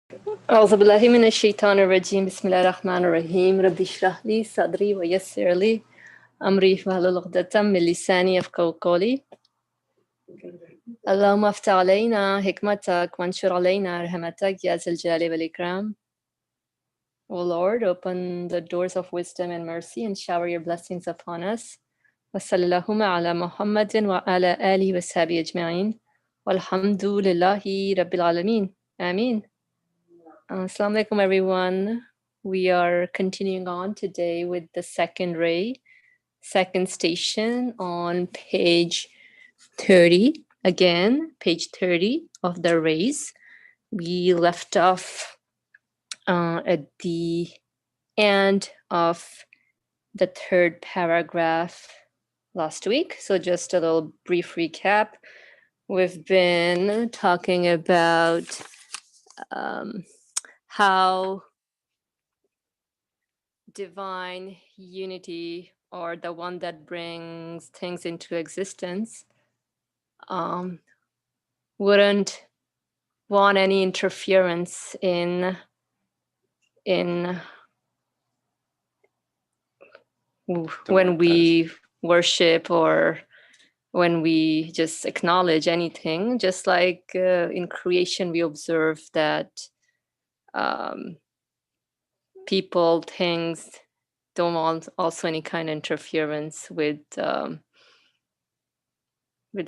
أعوذ بالله من الشيطان الرجيم بسم الله الرحمن الرحيم رب اشرح لي صدري ويسر لي أمري واحلل عقدة من لساني يفقهوا قولي اللهم افتح علينا حكمتك وانشر علينا رحمتك يا ذا الجلال والإكرام. O Lord, open the doors of wisdom and mercy and shower your blessings upon us. وصلى اللهم على محمد وعلى آله وصحبه أجمعين والحمد لله رب العالمين. Ameen. Assalamu alaikum, everyone. We are continuing on today with the second ray, second station on page 30. Again, page 30 of the rays. We left off at the end of the third paragraph last week. So just a little brief recap. We've been talking about how divine unity, or the one that brings things into existence, wouldn't want any interference in when we worship or when we just acknowledge anything. Just like in creation, we observe that people, things don't want also any kind of interference with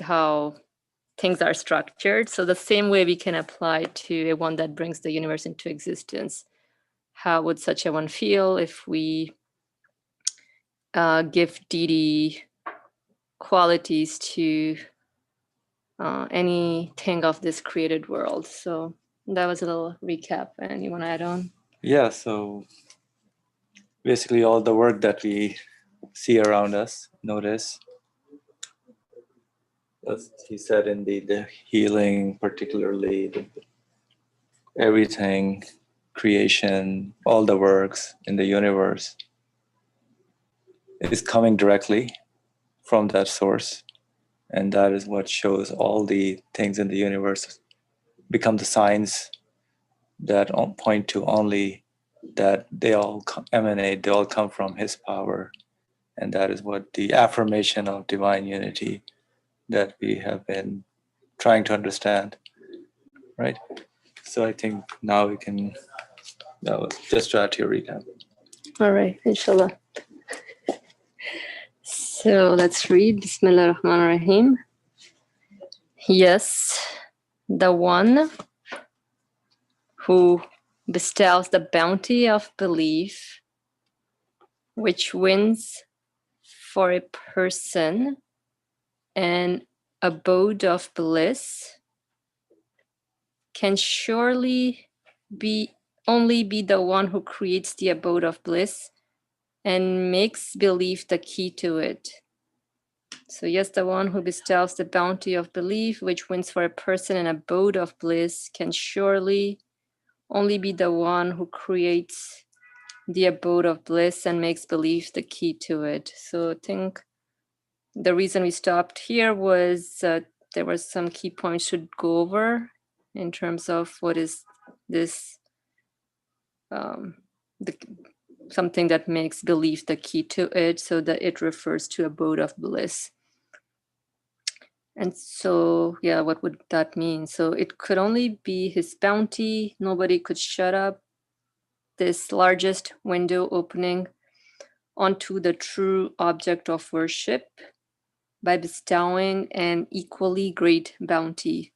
how things are structured. So the same way we can apply to a one that brings the universe into existence. How would such a one feel if we give deity qualities to anything of this created world? So that was a little recap. And you want to add on? Yeah, so basically all the work that we see around us, notice, as he said in the healing, particularly everything, creation, all the works in the universe is coming directly from that source. And that is what shows all the things in the universe become the signs that point to only that they all emanate, they all come from his power. And that is what the affirmation of divine unity that we have been trying to understand, right? So I think now we can just try to recap. All right, inshallah. So let's read. Bismillah ar-Rahman ar-Rahim. Yes, the one who bestows the bounty of belief, which wins for a person an abode of bliss, can surely only be the one who creates the abode of bliss and makes belief the key to it. So yes, the one who bestows the bounty of belief, which wins for a person an abode of bliss, can surely only be the one who creates the abode of bliss and makes belief the key to it. So I think the reason we stopped here was there were some key points to go over in terms of what is this something that makes belief the key to it, so that it refers to abode of bliss. And so, yeah, what would that mean? So it could only be his bounty. Nobody could shut up this largest window opening onto the true object of worship by bestowing an equally great bounty.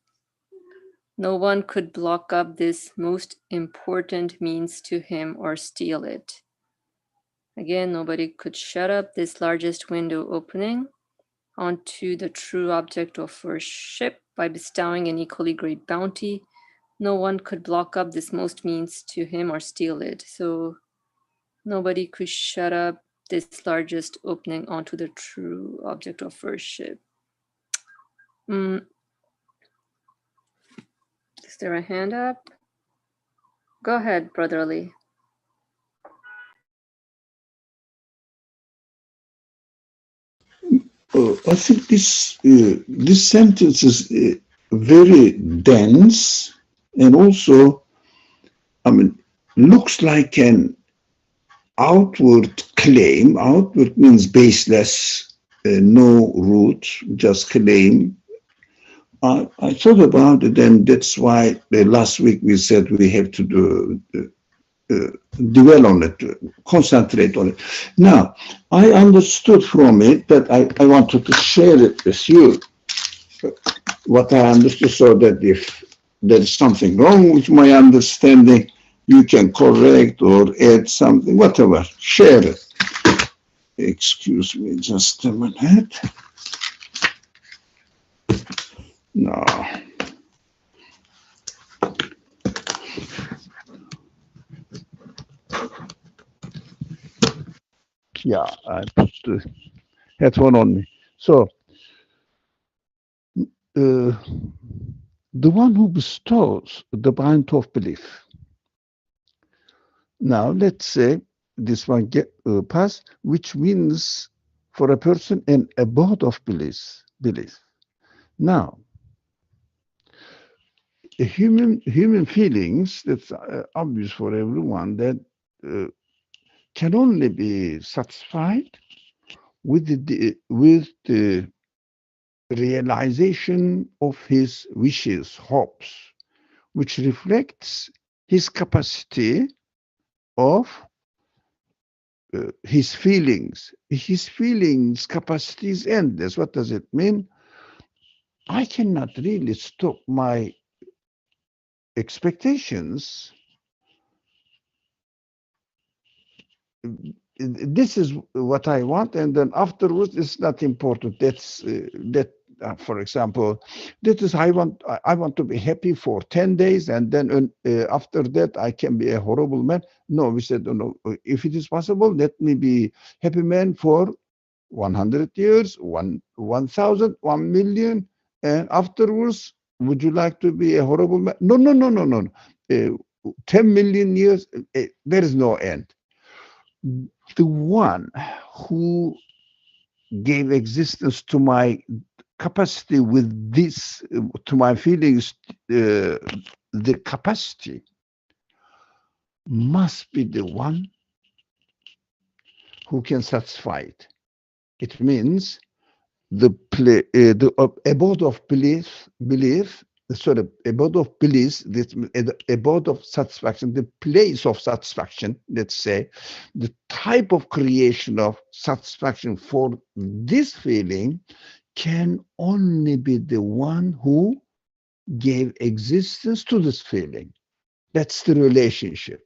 No one could block up this most important means to him or steal it. Again, nobody could shut up this largest window opening onto the true object of worship by bestowing an equally great bounty. No one could block up this most means to him or steal it. So nobody could shut up this largest opening onto the true object of worship. Is there a hand up? Go ahead, Brother Ali. I think this sentence is very dense, and also I mean, looks like an outward claim. Outward means baseless, no root, just claim. I thought about it, and that's why last week we said we have to dwell on it, concentrate on it. Now, I understood from it that I wanted to share it with you, what I understood, so that if there is something wrong with my understanding, you can correct or add something, whatever, share it. Excuse me just a minute. No. Yeah, I put the headphone on me. So, the one who bestows the bind of belief. Now, let's say this one get pass, which means for a person an abode of belief. Now, human feelings, that's obvious for everyone, that can only be satisfied with the realization of his wishes, hopes, which reflects his capacity of his feelings. His feelings capacity is endless. What does it mean? I cannot really stop my expectations. This is what I want, and then afterwards it's not important. That's for example, that is I want to be happy for 10 days, and then after that I can be a horrible man. No, we said no. If it is possible, let me be happy man for 100 years, 1,000, 1,000,000, and afterwards, would you like to be a horrible man? No, no, no, no, no. 10 million years, there is no end. The one who gave existence to my capacity with this, to my feelings, the capacity must be the one who can satisfy it. It means the abode of belief, sorry, abode of bliss, the abode of satisfaction, the place of satisfaction, let's say, the type of creation of satisfaction for this feeling can only be the one who gave existence to this feeling. That's the relationship.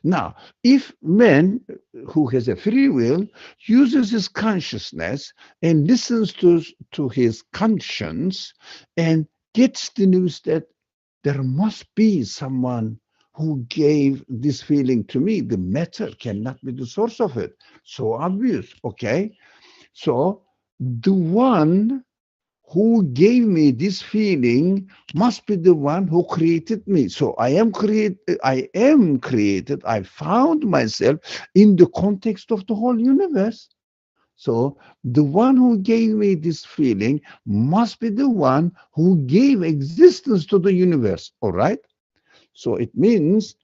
Now, if man who has a free will uses his consciousness and listens to his conscience and gets the news that there must be someone who gave this feeling to me, the matter cannot be the source of it. So obvious, okay? So the one who gave me this feeling must be the one who created me. So I am created. I found myself in the context of the whole universe. So the one who gave me this feeling must be the one who gave existence to the universe. All right. So it means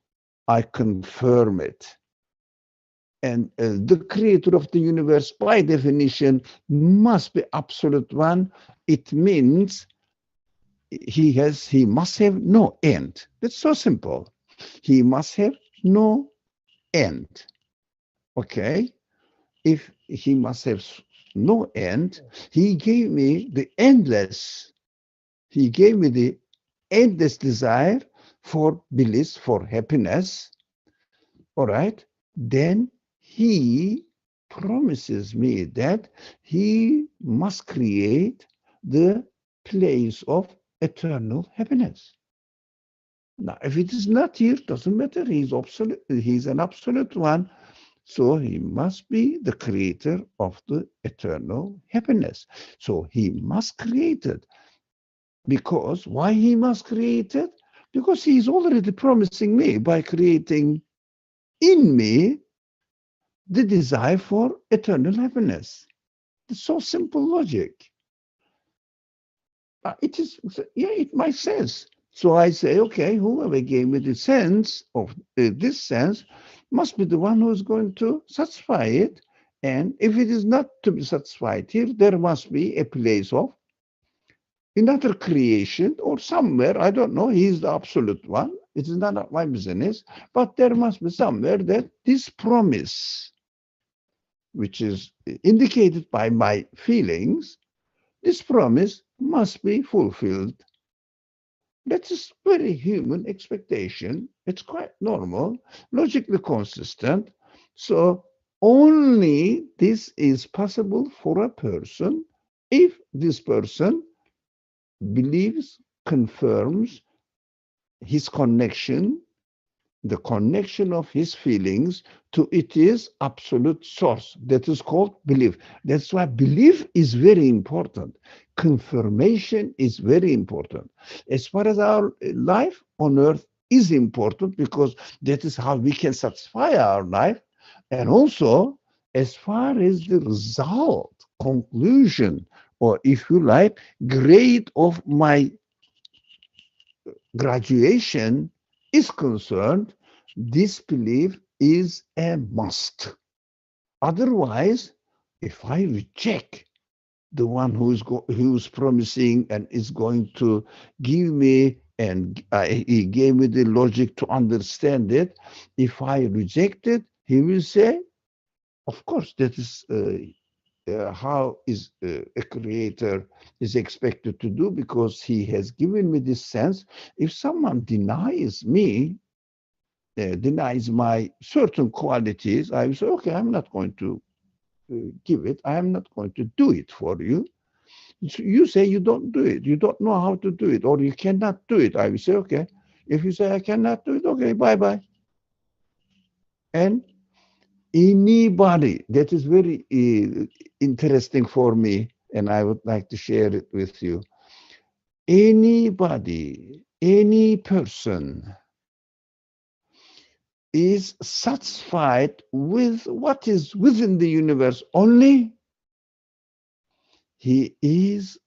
I confirm it. And the creator of the universe, by definition, must be absolute one. It means he must have no end. It's so simple. He must have no end. Okay? If he must have no end, he gave me the endless desire for bliss, for happiness. All right? Then he promises me that he must create the place of eternal happiness. Now, if it is not here, doesn't matter. He's absolute. He's an absolute one. So he must be the creator of the eternal happiness. So he must create it. Because why he must create it? Because he's already promising me by creating in me the desire for eternal happiness. It's so simple logic. It is, yeah, it makes sense. So I say, okay, whoever gave me the sense of this sense must be the one who is going to satisfy it. And if it is not to be satisfied here, there must be a place of another creation or somewhere. I don't know. He is the absolute one. It is not my business. But there must be somewhere that this promise, which is indicated by my feelings, this promise must be fulfilled. That is very human expectation. It's quite normal, logically consistent. So only this is possible for a person if this person believes, confirms his connection, the connection of his feelings to its absolute source. That is called belief. That's why belief is very important. Confirmation is very important. As far as our life on earth is important, because that is how we can satisfy our life. And also, as far as the result, conclusion, or if you like, grade of my graduation is concerned, this belief is a must. Otherwise, if I reject the one who's promising and is going to give me, and he gave me the logic to understand it, if I reject it, he will say, of course, that is how is a creator is expected to do, because he has given me this sense. If someone denies me, denies my certain qualities, I will say, okay, I'm not going to give it. I am not going to do it for you. So you say you don't do it. You don't know how to do it, or you cannot do it. I will say, okay. If you say I cannot do it, okay, bye-bye. And anybody, that is very interesting for me, and I would like to share it with you. Anybody, any person is satisfied with what is within the universe only, this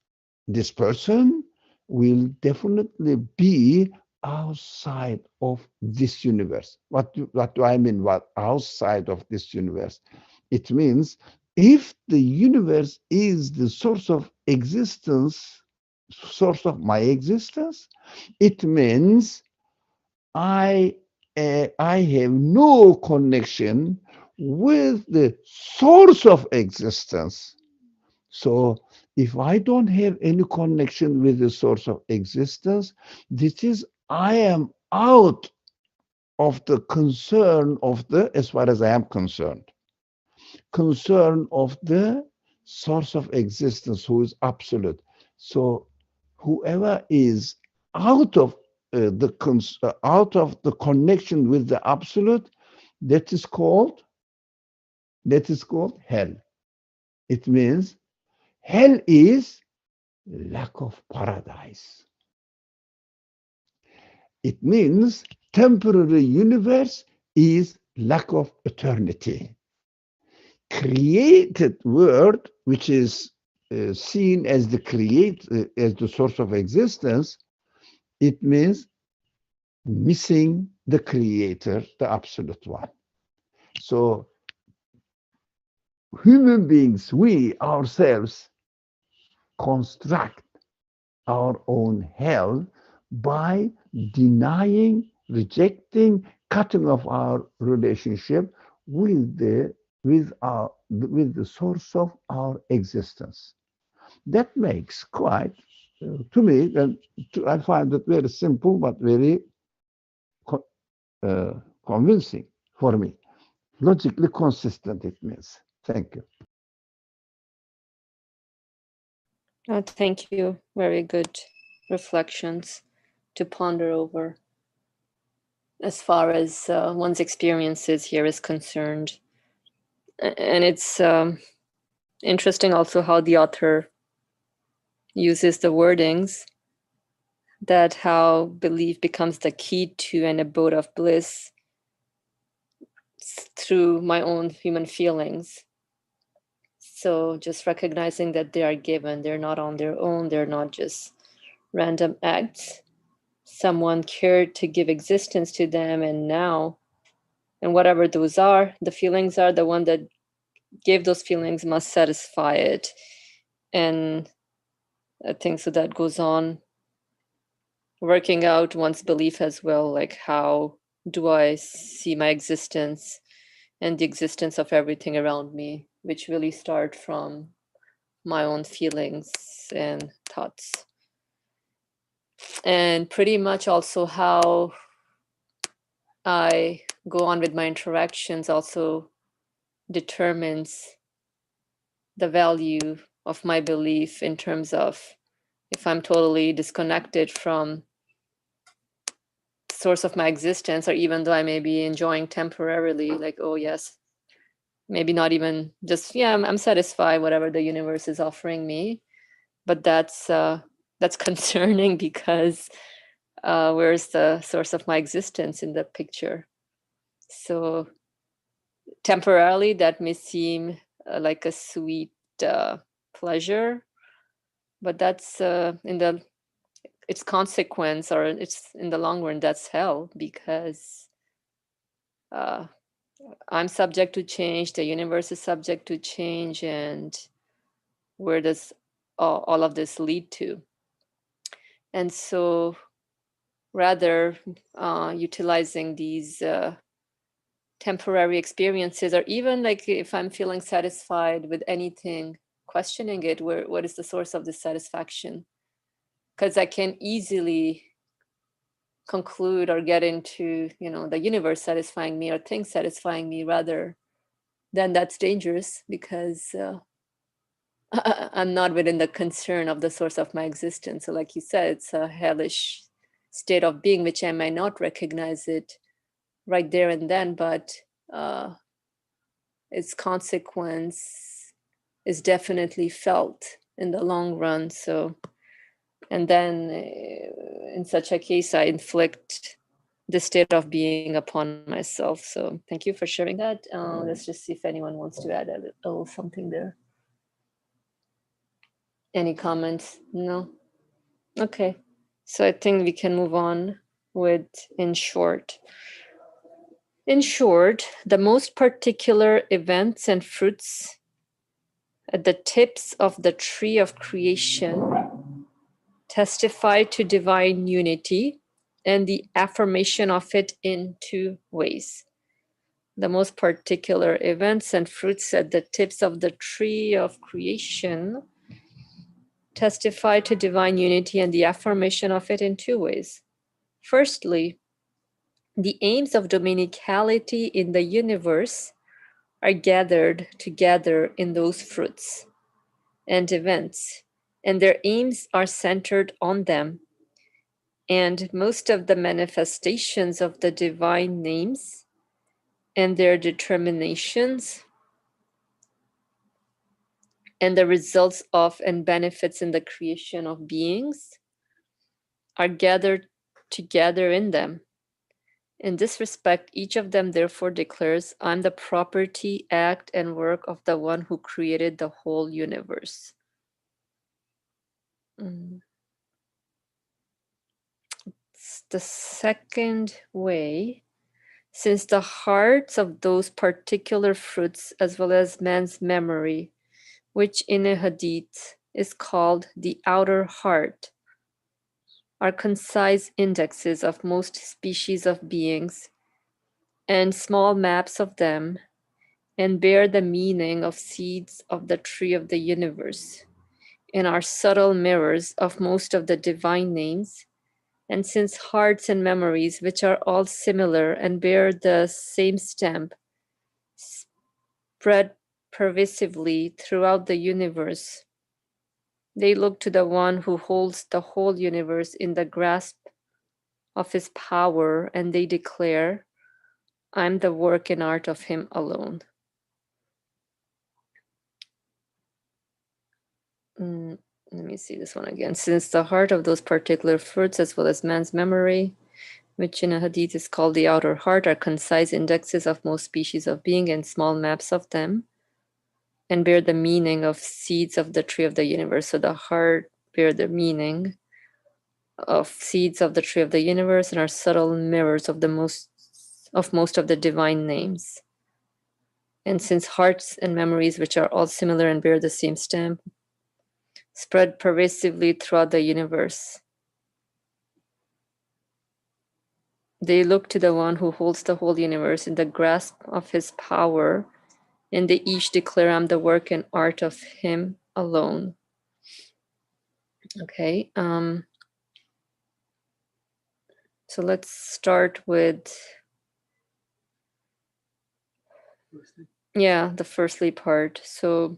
person will definitely be outside of this universe. What do I mean? What outside of this universe? It means if the universe is the source of existence, source of my existence, it means I have no connection with the source of existence. So if I don't have any connection with the source of existence, this is I am out of the concern of the, as far as I am concerned, concern of the source of existence who is absolute. So whoever is out of out of the connection with the absolute, that is called hell. It means hell is lack of paradise. It means temporary universe is lack of eternity. Created world, which is seen as as the source of existence, it means missing the creator, the absolute one. So human beings, we ourselves construct our own hell by denying, rejecting, cutting off our relationship with the source of our existence. That makes quite, to me, and I find it very simple but very convincing for me. Logically consistent, it means. Thank you. Thank you. Very good reflections to ponder over as far as one's experiences here is concerned. And it's interesting also how the author uses the wordings, that how belief becomes the key to an abode of bliss through my own human feelings. So just recognizing that they are given, they're not on their own, they're not just random acts. someone cared to give existence to them, and now, and whatever those are, the feelings are, the one that gave those feelings must satisfy it. And I think so that goes on working out one's belief as well, like how do I see my existence and the existence of everything around me, which really start from my own feelings and thoughts. And pretty much also how I go on with my interactions also determines the value of my belief, in terms of if I'm totally disconnected from the source of my existence, or even though I may be enjoying temporarily, like, oh yes, maybe not even just, yeah, I'm satisfied whatever the universe is offering me, but that's concerning, because where's the source of my existence in the picture? So temporarily that may seem like a sweet pleasure, but that's its consequence, or it's in the long run, that's hell, because I'm subject to change, the universe is subject to change, and where does all of this lead to? And so rather utilizing these temporary experiences, or even like if I'm feeling satisfied with anything, questioning it, what is the source of this satisfaction? Because I can easily conclude or get into, the universe satisfying me or things satisfying me, rather than that's dangerous, because I'm not within the concern of the source of my existence. So like you said, it's a hellish state of being, which I might not recognize it right there and then, but its consequence is definitely felt in the long run. So, and then in such a case, I inflict the state of being upon myself. So thank you for sharing that. Let's just see if anyone wants to add a little something there. Any comments? No? Okay. So I think we can move on with in short. In short, the most particular events and fruits at the tips of the tree of creation testify to divine unity and the affirmation of it in two ways. The most particular events and fruits at the tips of the tree of creation testify to divine unity and the affirmation of it in two ways. Firstly, the aims of dominicality in the universe are gathered together in those fruits and events, and their aims are centered on them. And most of the manifestations of the divine names and their determinations and the results of and benefits in the creation of beings are gathered together in them. In this respect, each of them therefore declares, I'm the property, act, and work of the one who created the whole universe. The second way, since the hearts of those particular fruits, as well as man's memory, which in a hadith is called the outer heart, are concise indexes of most species of beings and small maps of them, and bear the meaning of seeds of the tree of the universe, and are subtle mirrors of most of the divine names. And since hearts and memories, which are all similar and bear the same stamp, spread pervasively throughout the universe, they look to the one who holds the whole universe in the grasp of his power, and they declare, I'm the work and art of him alone. Let me see this one again. Since the heart of those particular fruits, as well as man's memory, which in a hadith is called the outer heart, are concise indexes of most species of being and small maps of them, and bear the meaning of seeds of the tree of the universe. So the heart bear the meaning of seeds of the tree of the universe and are subtle mirrors of most of the divine names. And since hearts and memories, which are all similar and bear the same stem, spread pervasively throughout the universe, they look to the one who holds the whole universe in the grasp of his power, and they each declare, I'm the work and art of him alone. Okay. So let's start with, the firstly part. So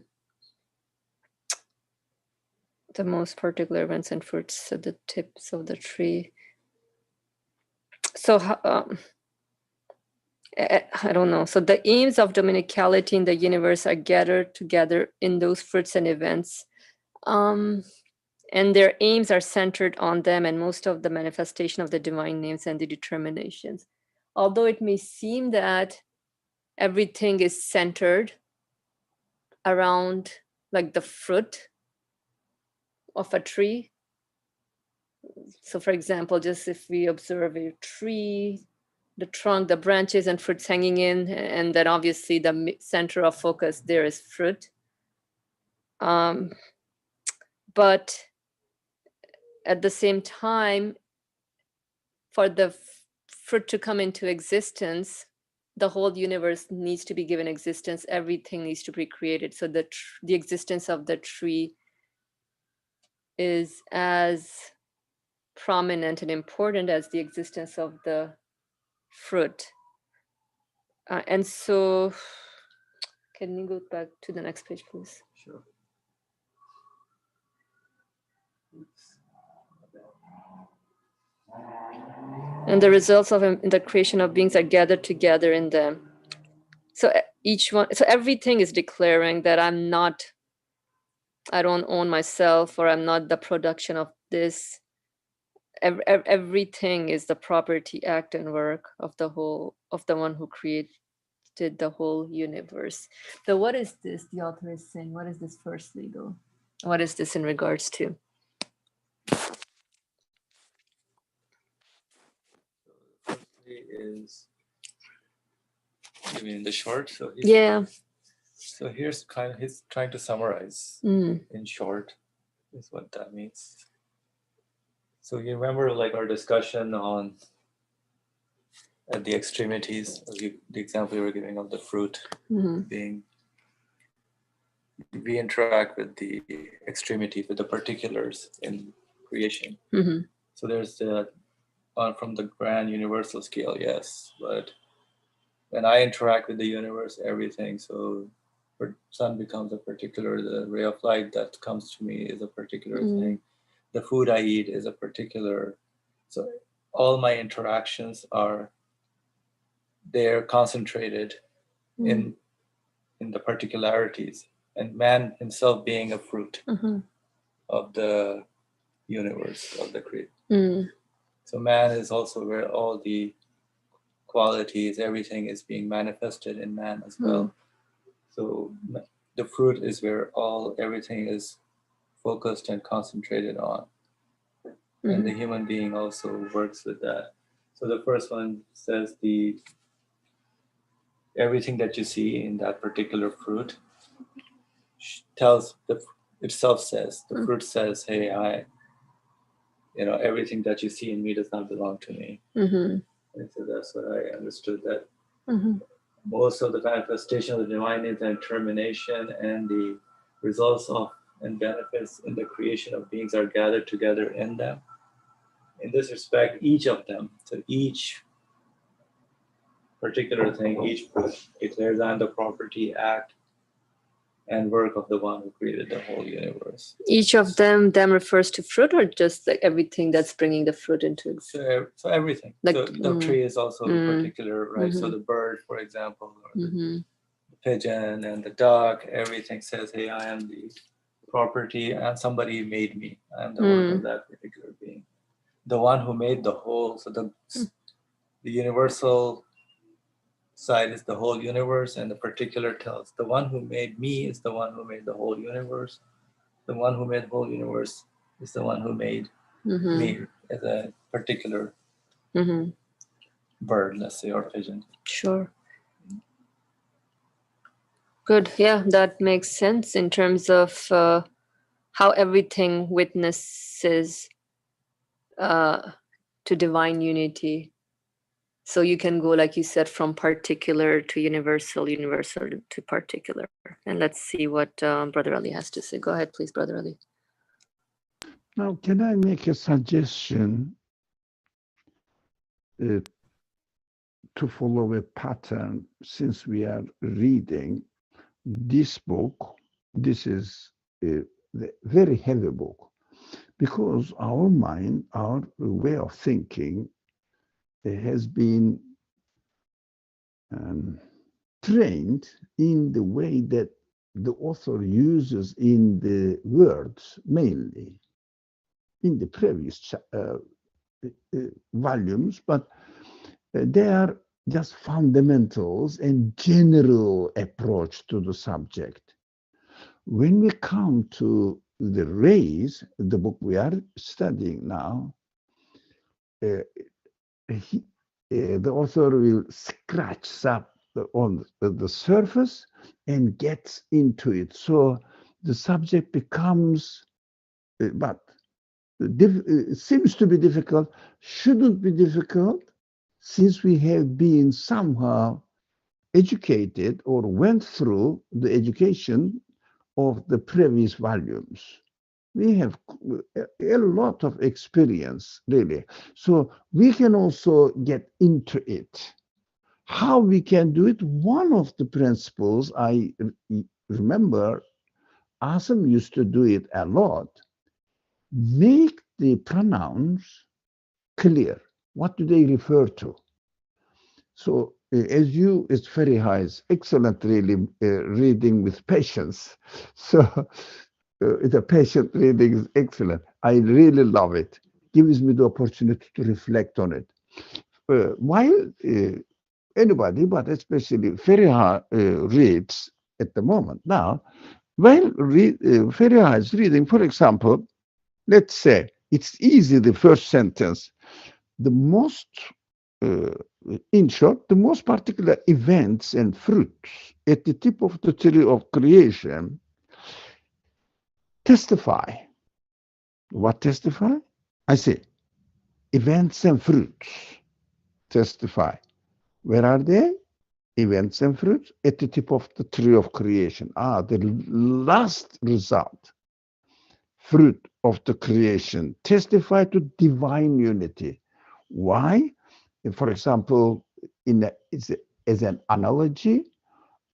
the most particular events and fruits at the tips of the tree. So I don't know. So the aims of dominicality in the universe are gathered together in those fruits and events. And their aims are centered on them and most of the manifestation of the divine names and the determinations. Although it may seem that everything is centered around like the fruit of a tree. So for example, just if we observe a tree, the trunk, the branches and fruits hanging in, and then obviously the center of focus there is fruit. But at the same time, for the fruit to come into existence, the whole universe needs to be given existence. Everything needs to be created. So the existence of the tree is as prominent and important as the existence of the fruit. And so, can you go back to the next page, please? Sure. And the results of the creation of beings are gathered together in them. So everything is declaring that I don't own myself, or I'm not the production of this. Everything is the property, act, and work of the one who created the whole universe. So what is this the author is saying? What is this first legal? What is this in regards to? Is, you mean the short? So So he's trying to summarize in short, is what that means. So you remember like our discussion on at the extremities, the example you were giving of the fruit being, we interact with the extremities, with the particulars in creation. So there's the from the grand universal scale, yes, but when I interact with the universe, everything, so sun becomes a particular, the ray of light that comes to me is a particular thing, the food I eat is a particular, so all my interactions are, they're concentrated in the particularities, and man himself being a fruit of the universe, of the creation. So man is also where all the qualities, everything is being manifested in man as well. So the fruit is where everything is focused and concentrated on. And the human being also works with that. So the first one says everything that you see in that particular fruit tells itself says, the fruit says, hey, everything that you see in me does not belong to me. And so that's what I understood, that most of the manifestation of the divine names and determination and the results of and benefits in the creation of beings are gathered together in them. In this respect, each of them, so each particular thing, each fruit declares on the property, act, and work of the one who created the whole universe. Each of them refers to fruit, or just like everything that's bringing the fruit into existence? So everything. Like, so the tree is also particular, right? So the bird, for example, or the pigeon and the duck, everything says, hey, I am the property and somebody made me. I am the work of that particular being. The one who made the whole, so the universal side is the whole universe, and the particular tells the one who made me is the one who made the whole universe. The one who made the whole universe is the one who made me as a particular bird, let's say, or pigeon. Sure. Good. Yeah, that makes sense in terms of how everything witnesses to divine unity. So you can go, like you said, from particular to universal, universal to particular. And let's see what Brother Ali has to say. Go ahead, please, Brother Ali. Now, can I make a suggestion to follow a pattern since we are reading this book? This is a very heavy book because our mind, our way of thinking has been trained in the way that the author uses in the words, mainly in the previous volumes, but they are just fundamentals and general approach to the subject. When we come to the rays, the book we are studying now, the author will scratch up on the surface and gets into it. So the subject becomes, but it seems to be difficult, shouldn't be difficult, since we have been somehow educated or went through the education of the previous volumes. We have a lot of experience, really. So we can also get into it. How we can do it, one of the principles I remember Asim used to do it a lot, make the pronouns clear. What do they refer to? So as you, it's very high, it's excellent really reading with patience. So the patient reading is excellent. I really love it. Gives me the opportunity to reflect on it. While anybody, but especially Feriha reads at the moment now, while Feriha is reading, for example, let's say it's easy, the first sentence, the most, in short, the most particular events and fruits at the tip of the tree of creation testify. What testify? I say, events and fruits testify. Where are they? Events and fruits at the tip of the tree of creation. The last result, fruit of the creation, testify to divine unity. Why? For example, as an analogy,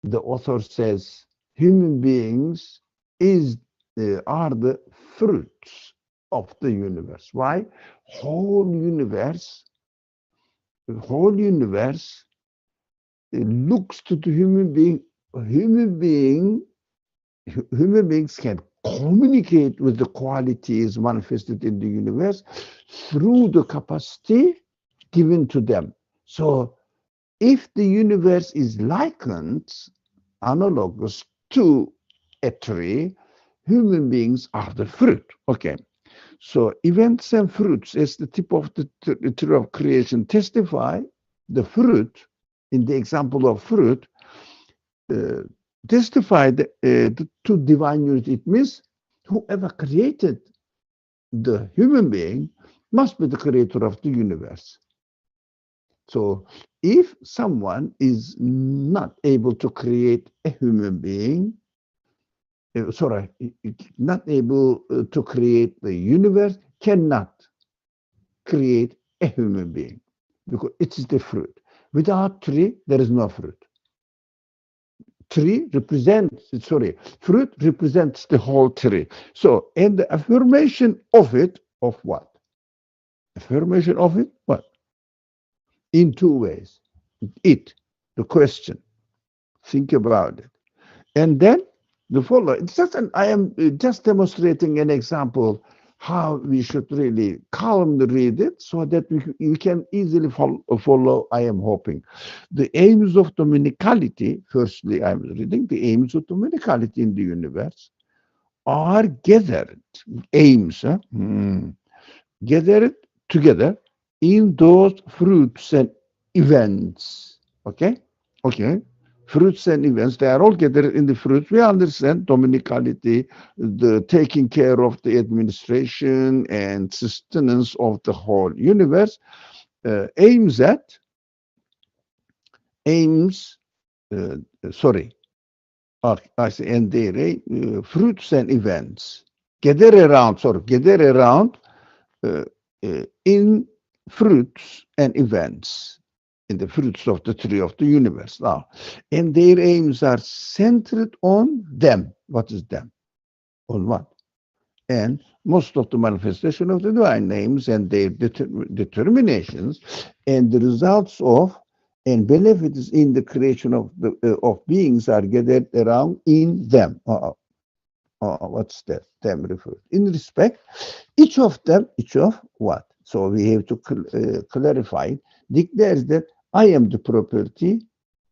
the author says human beings are the fruits of the universe. Why? Whole universe looks to the human being. Human beings can communicate with the qualities manifested in the universe through the capacity given to them. So if the universe is likened, analogous to a tree, human beings are the fruit. Okay. So events and fruits as the tip of the tree of creation testify. The fruit, in the example of fruit, testify to divine unity. It means whoever created the human being must be the creator of the universe. So if someone is not able to create a human being, not able to create the universe, cannot create a human being because it is the fruit. Without tree, there is no fruit. Fruit represents the whole tree. So, and the affirmation of it, of what? Affirmation of it, what? In two ways. The question. Think about it. And then the follow. I am just demonstrating an example how we should really calmly read it so that we can easily follow, I am hoping. The aims of dominicality, firstly, I'm reading the aims of dominicality in the universe are gathered. Aims, gathered together in those fruits and events. Okay? Okay. Fruits and events, they are all gathered in the fruits. We understand dominicality, the taking care of the administration and sustenance of the whole universe, aims at, aims, uh, sorry, I say, and they fruits and events. Gather around uh, in fruits and events, in the fruits of the tree of the universe. Now, and their aims are centered on them. What is them? On what? And most of the manifestation of the divine names and their determinations and the results of and benefits in the creation of the of beings are gathered around in them. What's that? Them referred in respect. Each of them, each of what? So we have to clarify. Declares that I am the property,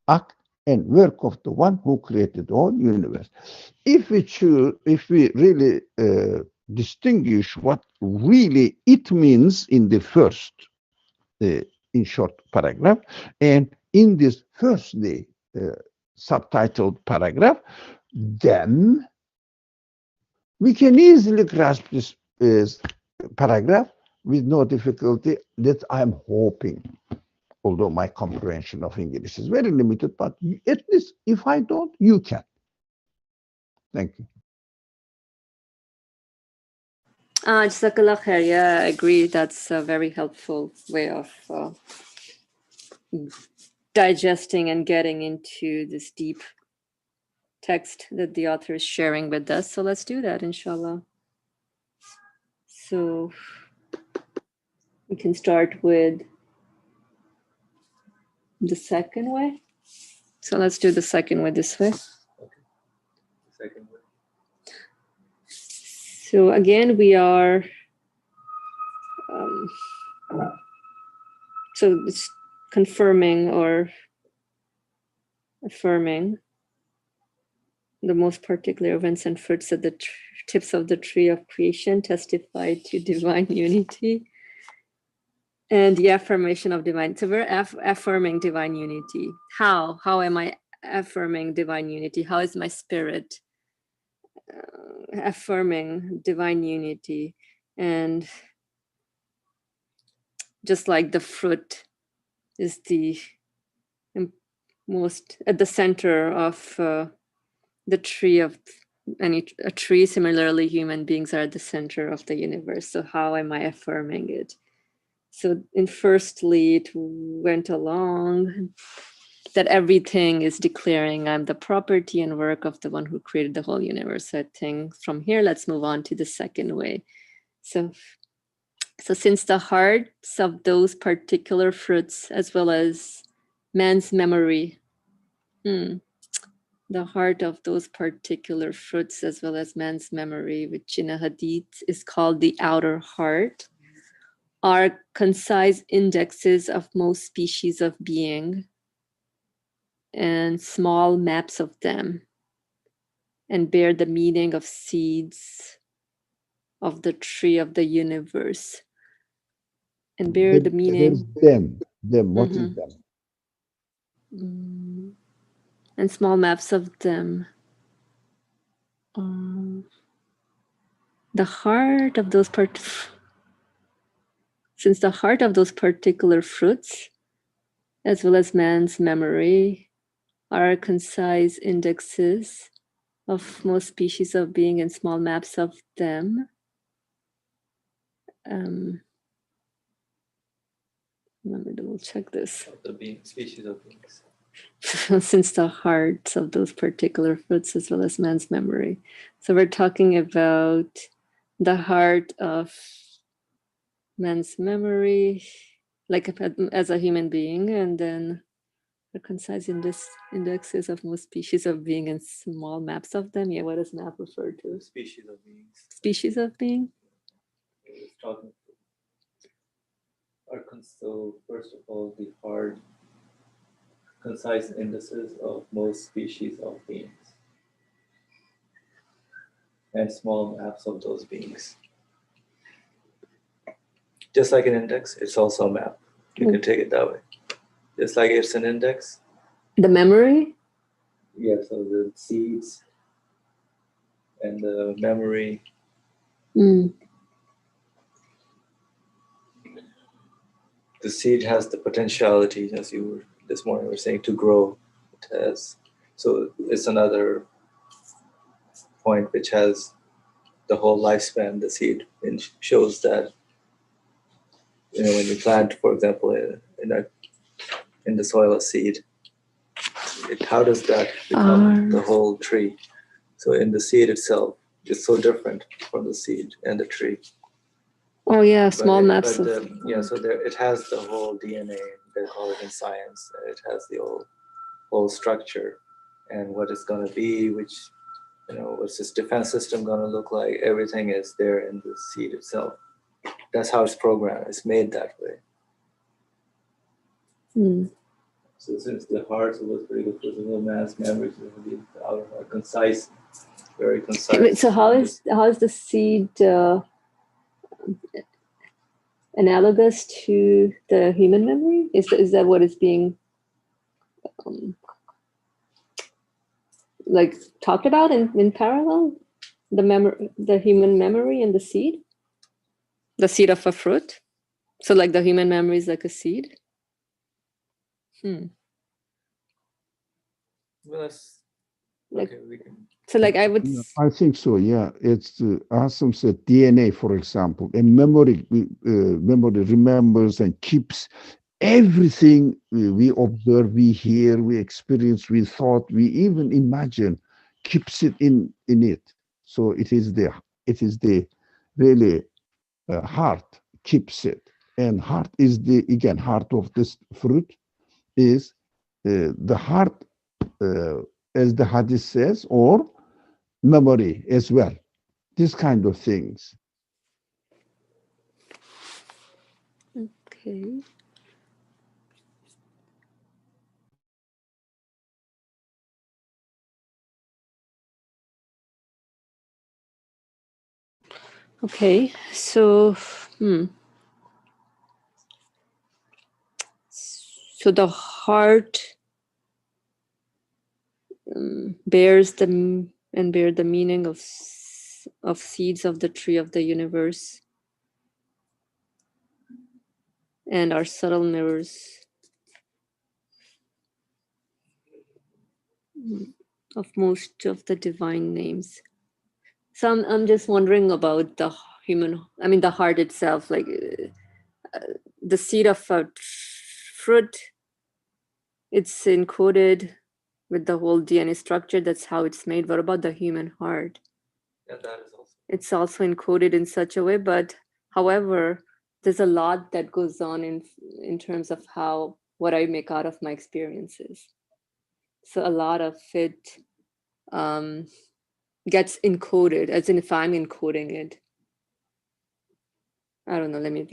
act, and work of the one who created the whole universe. If we choose, if we really distinguish what really it means in the first, uh, in short paragraph, and in this firstly subtitled paragraph, then we can easily grasp this paragraph with no difficulty. That I'm hoping, although my comprehension of English is very limited, but at least if I don't, you can. Thank you. Jazakallah khair. Yeah, I agree. That's a very helpful way of digesting and getting into this deep text that the author is sharing with us. So let's do that, inshallah. So we can start with the second way. So let's do the second way this way. Okay. Second way. So again, we are, so it's confirming or affirming the most particular events and fruits at the tips of the tree of creation testify to divine unity and the affirmation of divine. So we're affirming divine unity. How am I affirming divine unity? How is my spirit affirming divine unity? And just like the fruit is the most at the center of the tree of a tree, similarly human beings are at the center of the universe. So how am I affirming it? So in firstly, it went along that everything is declaring I'm the property and work of the one who created the whole universe. So I think from here, let's move on to the second way. So since the hearts of those particular fruits, as well as man's memory, the heart of those particular fruits, as well as man's memory, which in a hadith is called the outer heart, are concise indexes of most species of being and small maps of them, and bear the meaning of seeds of the tree of the universe, and bear the meaning. Them. What is them? And small maps of them. The heart of those since the heart of those particular fruits, as well as man's memory, are concise indexes of most species of being and small maps of them. Let me double check this. The species of beings. Since the hearts of those particular fruits, as well as man's memory. So we're talking about the heart of man's memory, like as a human being, and then the concise indexes of most species of being and small maps of them. Yeah, what does map refer to? Species of beings. Species of being? So first of all, the hard, concise indices of most species of beings and small maps of those beings. Just like an index, it's also a map. You can take it that way. Just like it's an index. The memory? Yeah, so the seeds and the memory. Mm. The seed has the potentiality, as you were this morning were saying, to grow. It has. So it's another point which has the whole lifespan, the seed, and shows that, you know, when you plant, for example, in the soil a seed, how does that become the whole tree? So in the seed itself, it's so different from the seed and the tree. Oh yeah, small maps. Yeah, so there it has the whole DNA. They call it in science. It has the whole structure and what it's going to be, which, you know, what's this defense system going to look like. Everything is there in the seed itself. That's how it's programmed. It's made that way. Mm. So since the heart was pretty good physical mass, memory, the outer heart, concise, very concise. So how is the seed analogous to the human memory? Is that what is being like talked about in parallel? The human memory and the seed of a fruit. So like the human memory is like a seed. Well, like, okay, we can. So like I would. Yeah, I think so. Yeah, it's Asim said DNA, for example, and memory. Memory remembers and keeps everything we observe, we hear, we experience, we thought, we even imagine, keeps it in it. So it is the really heart keeps it, and heart is the heart of this fruit is the heart, as the hadith says, or memory as well. These kind of things. Okay. Okay, so so the heart bears the meaning of seeds of the tree of the universe, and are subtle mirrors of most of the divine names. So I'm just wondering about the the heart itself, like the seed of a fruit, it's encoded with the whole DNA structure. That's how it's made. What about the human heart? Yeah, that is also. It's also encoded in such a way, but however, there's a lot that goes on in terms of what I make out of my experiences. So a lot of it gets encoded, as in if I'm encoding it. I don't know. Let me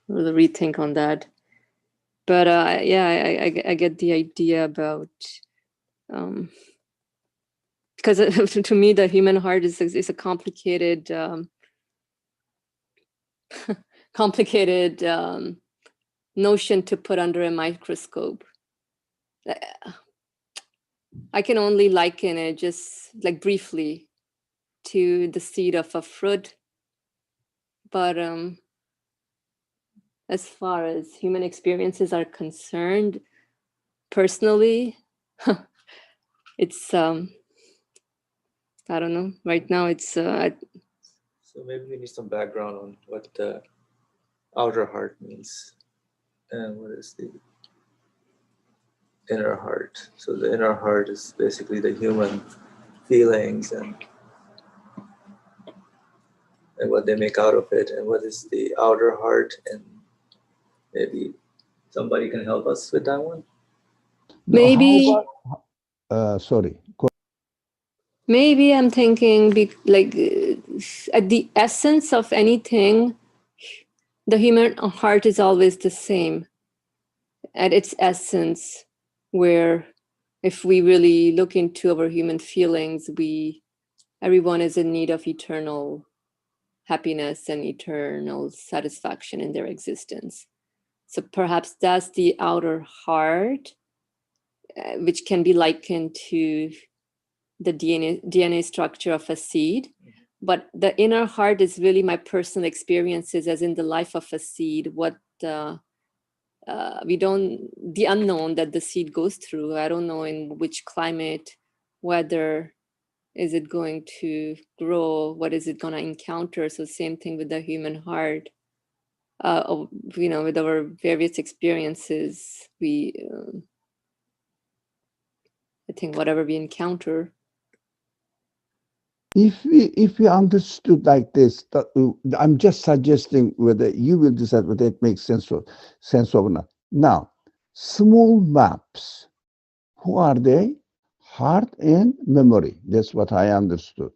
rethink on that. But yeah, I get the idea about because to me the human heart is a complicated complicated notion to put under a microscope. I can only liken it just like briefly to the seed of a fruit, but as far as human experiences are concerned, personally, it's I don't know. Right now, it's so maybe we need some background on what the outer heart means and what is the inner heart. So the inner heart is basically the human feelings and what they make out of it, and what is the outer heart, and maybe somebody can help us with that one. maybe. Sorry. Maybe I'm thinking like at the essence of anything, the human heart is always the same at its essence, where if we really look into our human feelings, everyone is in need of eternal happiness and eternal satisfaction in their existence. So perhaps that's the outer heart, which can be likened to the DNA structure of a seed. But the inner heart is really my personal experiences, as in the life of a seed, what the unknown that the seed goes through. I don't know in which climate, weather is it going to grow, what is it going to encounter. So same thing with the human heart. With our various experiences, I think whatever we encounter. If we understood like this, I'm just suggesting whether you will decide whether it makes sense or not. Now, small maps, who are they? Heart and memory. That's what I understood.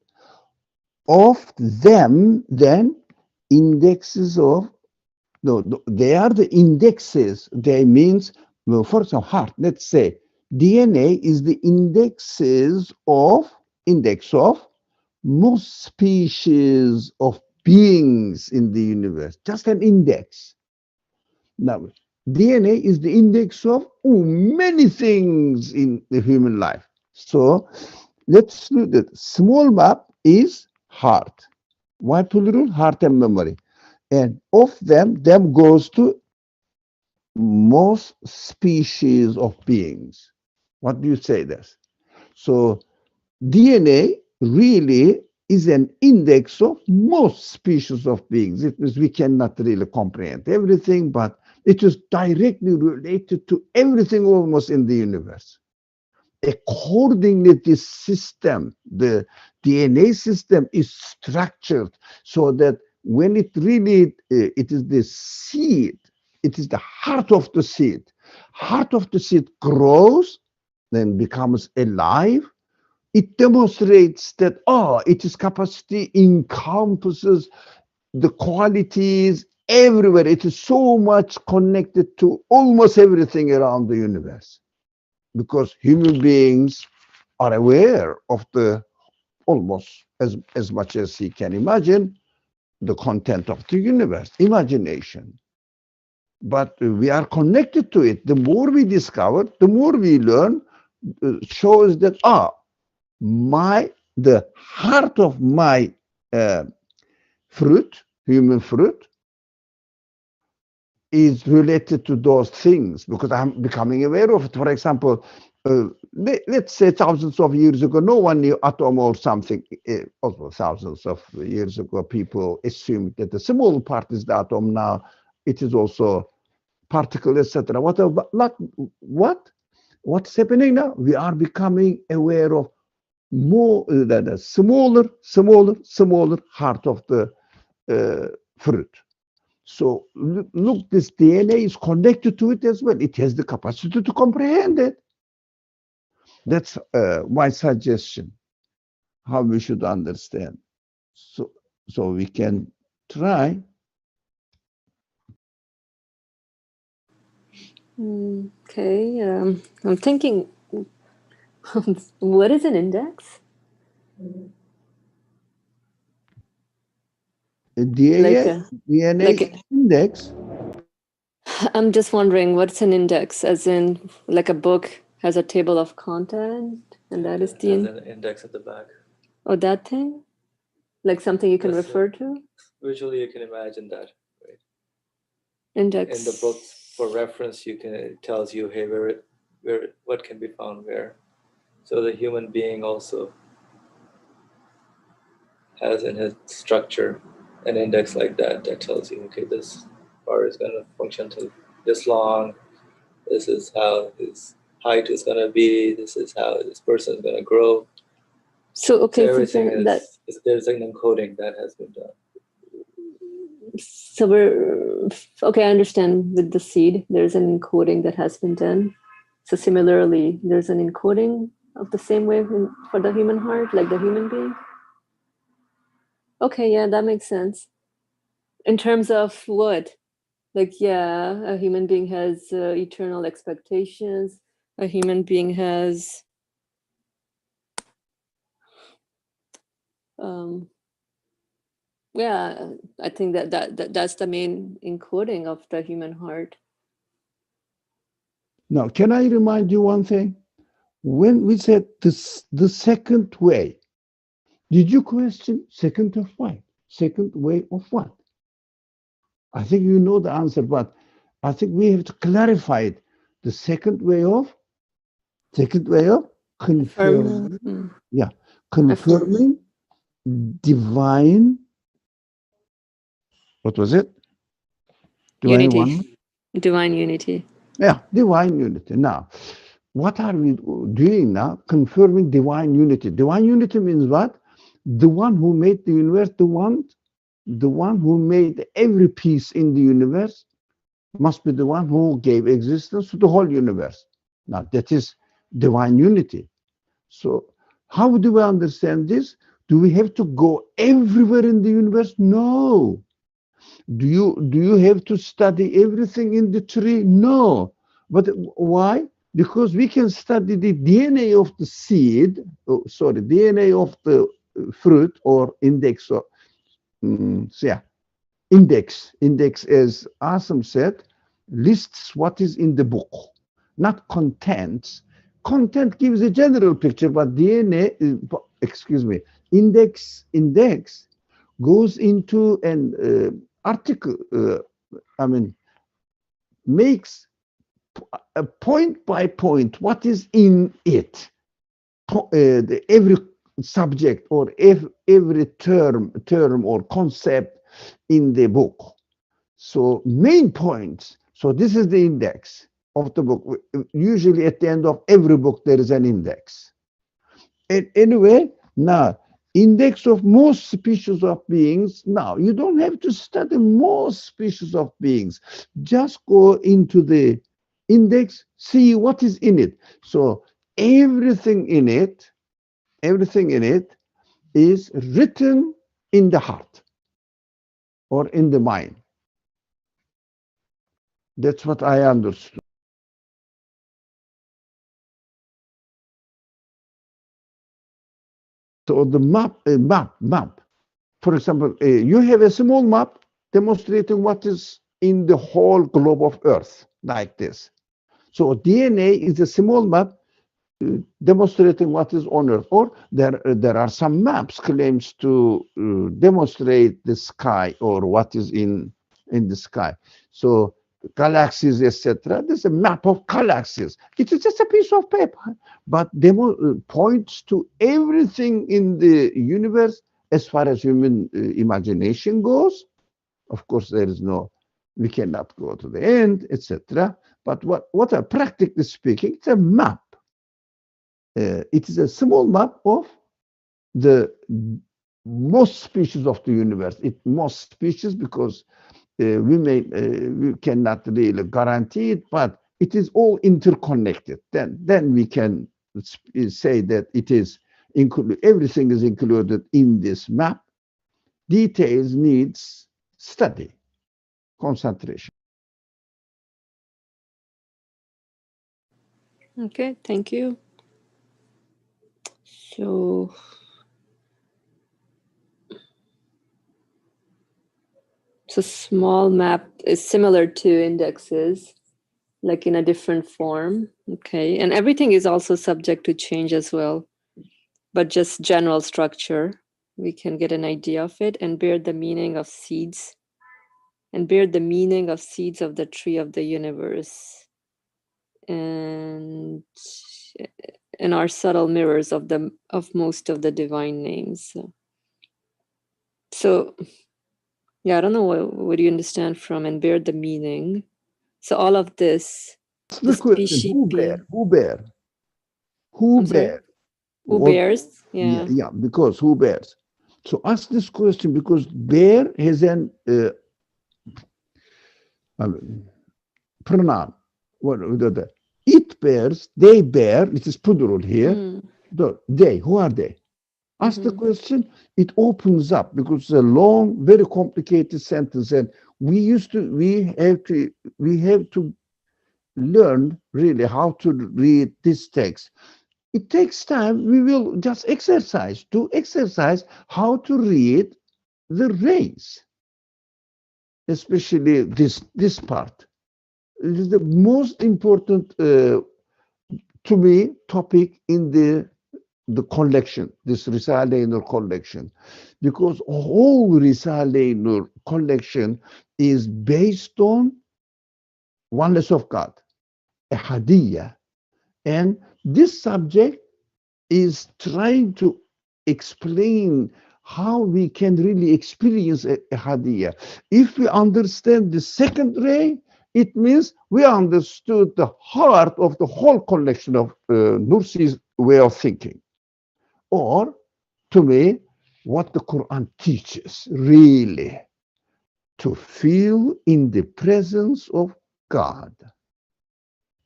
Of them, then indexes of they are the indexes. They means, well, for example, heart. Let's say DNA is the index of most species of beings in the universe, just an index. Now, DNA is the index of many things in the human life. So let's look at small map is heart. Why plural? Heart and memory. And of them goes to most species of beings. What do you say this? So DNA really is an index of most species of beings. It means we cannot really comprehend everything, but it is directly related to everything almost in the universe. Accordingly, this system, the DNA system, is structured so that when it really, it is the seed, it is the heart of the seed. Heart of the seed grows, then becomes alive. It demonstrates that, its capacity encompasses the qualities everywhere. It is so much connected to almost everything around the universe, because human beings are aware of the almost as much as he can imagine the content of the universe, imagination. But we are connected to it. The more we discover, the more we learn, shows that the heart of my fruit, human fruit, is related to those things because I'm becoming aware of it. For example, let's say thousands of years ago, no one knew atom or something. Also, thousands of years ago, people assumed that the small part is the atom. Now it is also particle, etc. What's happening now? We are becoming aware of more than a smaller heart of the fruit. So look, this DNA is connected to it as well. It has the capacity to comprehend it. That's my suggestion, how we should understand. So we can try. Okay, I'm thinking, what is an index? DNA index. I'm just wondering, what's an index? As in, like a book has a table of content, and that is the an index at the back. Oh, that thing, like something you can refer to. Visually, you can imagine that, right? Index in the book for reference. It tells you, hey, where what can be found where. So the human being also has in his structure an index like that tells you, okay, this bar is going to function till this long. This is how his height is going to be. This is how this person is going to grow. So everything there's an encoding that has been done. So I understand with the seed, there's an encoding that has been done. So similarly, there's an encoding of the same way for the human heart, like the human being. Okay, yeah, that makes sense. In terms of what? Like, yeah, a human being has eternal expectations. A human being has Yeah, I think that's the main encoding of the human heart. Now, can I remind you one thing? When we said this, the second way, did you question second of what? Second way of what? I think you know the answer, but I think we have to clarify it. The second way of Affirm. confirming, yeah, Affirm. confirming divine. What was it? Divine Unity. one. Divine unity. Yeah, divine unity. Now, what are we doing now? Confirming divine unity. Divine unity means what? The one who made the universe, the one who made every piece in the universe must be the one who gave existence to the whole universe. Now, that is divine unity. So, how do we understand this? Do we have to go everywhere in the universe? No. Do you have to study everything in the tree? No. But why? Because we can study the DNA of the seed, DNA of the fruit or index of, yeah, index, as Asim said, lists what is in the book, not contents. Content gives a general picture, but index goes into an article, I mean, makes a point by point what is in it. Every subject or every term or concept in the book. So main points. So this is the index of the book. Usually at the end of every book there is an index. And anyway, now index of most species of beings. Now you don't have to study most species of beings. Just go into the index, see what is in it. So everything in it is written in the heart or in the mind. That's what I understood. So the map. For example, you have a small map demonstrating what is in the whole globe of Earth, like this. So DNA is a small map demonstrating what is on Earth. Or there are some maps claims to demonstrate the sky or what is in the sky. So galaxies, etc. There's a map of galaxies. It is just a piece of paper, but points to everything in the universe as far as human imagination goes. Of course, there is no, we cannot go to the end, etc. But what are practically speaking, it's a map. It is a small map of the most species of the universe. Most species because we cannot really guarantee it, but it is all interconnected. Then we can say that it is everything is included in this map. Details needs study, concentration. Okay, thank you. So small map is similar to indexes, like in a different form. Okay, and everything is also subject to change as well, but just general structure, we can get an idea of it and bear the meaning of seeds of the tree of the universe, and are subtle mirrors of most of the divine names. So yeah, I don't know what you understand from and bear the meaning. So all of this, That's the the question. species Who being, bear? I'm sorry, who What? bears? Yeah, Yeah. yeah. Because who bears? So ask this question because bear has an pronoun. What it bears, they bear. It is plural here. They. Who are they? Ask the question. It opens up because it's a long, very complicated sentence, and we have to learn really how to read this text. It takes time. We will just exercise how to read the rays, especially this part. It is the most important to me topic in the collection, this Risale-i Nur collection, because whole Risale-i Nur collection is based on oneness of God, a hadiyah. And this subject is trying to explain how we can really experience a hadiyah. If we understand the second ray, it means we understood the heart of the whole collection of Nursi's way of thinking. Or, to me, what the Quran teaches, really, to feel in the presence of God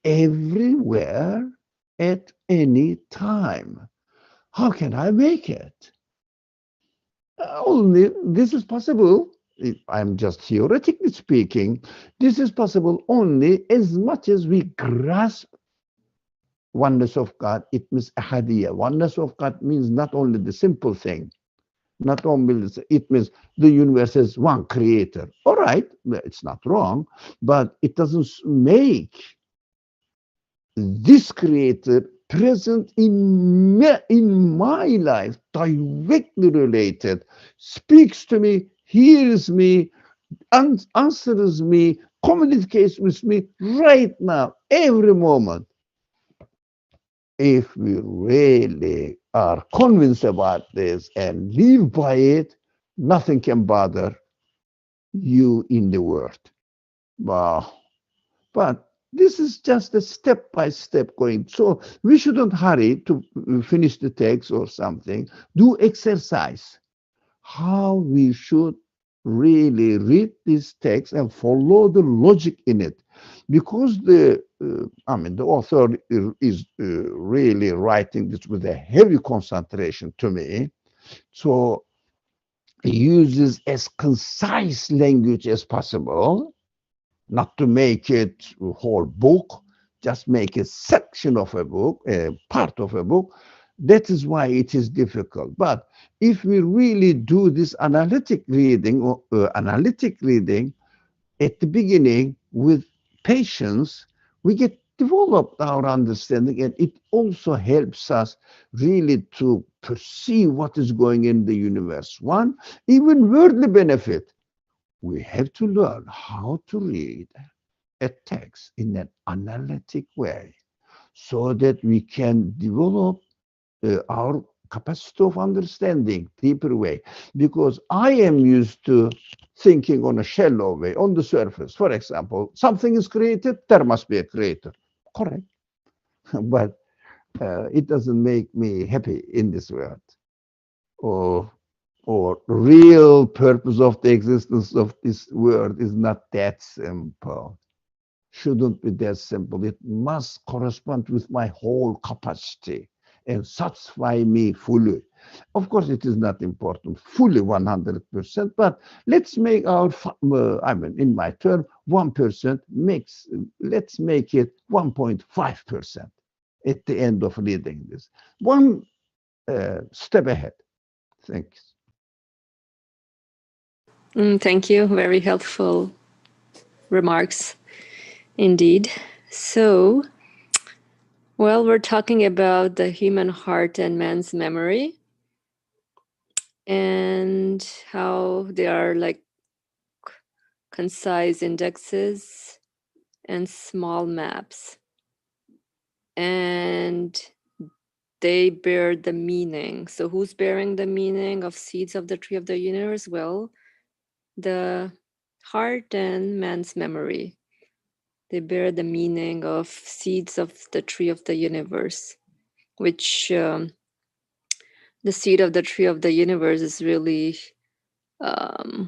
everywhere at any time. How can I make it? Only this is possible. I'm just theoretically speaking. This is possible only as much as we grasp oneness of God. It means ahadiyya. Oneness of God means not only the simple thing, not only it means the universe has one creator. All right, it's not wrong, but it doesn't make this creator present in my life, directly related, speaks to me, hears me, answers me, communicates with me right now, every moment. If we really are convinced about this and live by it, nothing can bother you in the world. Wow. But this is just a step-by-step going. So we shouldn't hurry to finish the text or something. Do exercise. How we should really read this text and follow the logic in it. Because the author is really writing this with a heavy concentration to me. So he uses as concise language as possible, not to make it a whole book, just make a section of a book, a part of a book. That is why it is difficult. But if we really do this analytic reading at the beginning with patience, we get developed our understanding, and it also helps us really to perceive what is going in the universe. One, even worldly benefit. We have to learn how to read a text in an analytic way so that we can develop our capacity of understanding deeper way, because I am used to thinking on a shallow way, on the surface. For example, something is created, there must be a creator. Correct. But it doesn't make me happy in this world. Or real purpose of the existence of this world is not that simple. Shouldn't be that simple. It must correspond with my whole capacity and satisfy me fully. Of course, it is not important fully 100%, but let's make our, in my term, 1% makes, let's make it 1.5% at the end of reading this. One step ahead. Thanks. Thank you. Very helpful remarks indeed. So, well, we're talking about the human heart and man's memory and how they are like concise indexes and small maps. And they bear the meaning. So who's bearing the meaning of seeds of the tree of the universe? Well, the heart and man's memory. They bear the meaning of seeds of the tree of the universe, which the seed of the tree of the universe is really,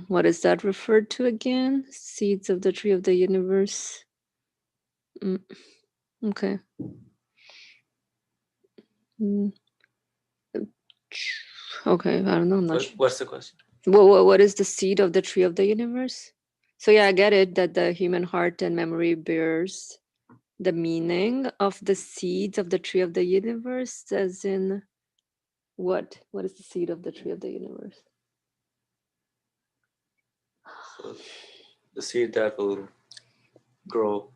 what is that referred to again? Seeds of the tree of the universe. Okay. Okay, I don't know. I'm not sure. What's the question? What is the seed of the tree of the universe? So yeah, I get it that the human heart and memory bears the meaning of the seeds of the tree of the universe, as in what? What is the seed of the tree of the universe? So the seed that will grow.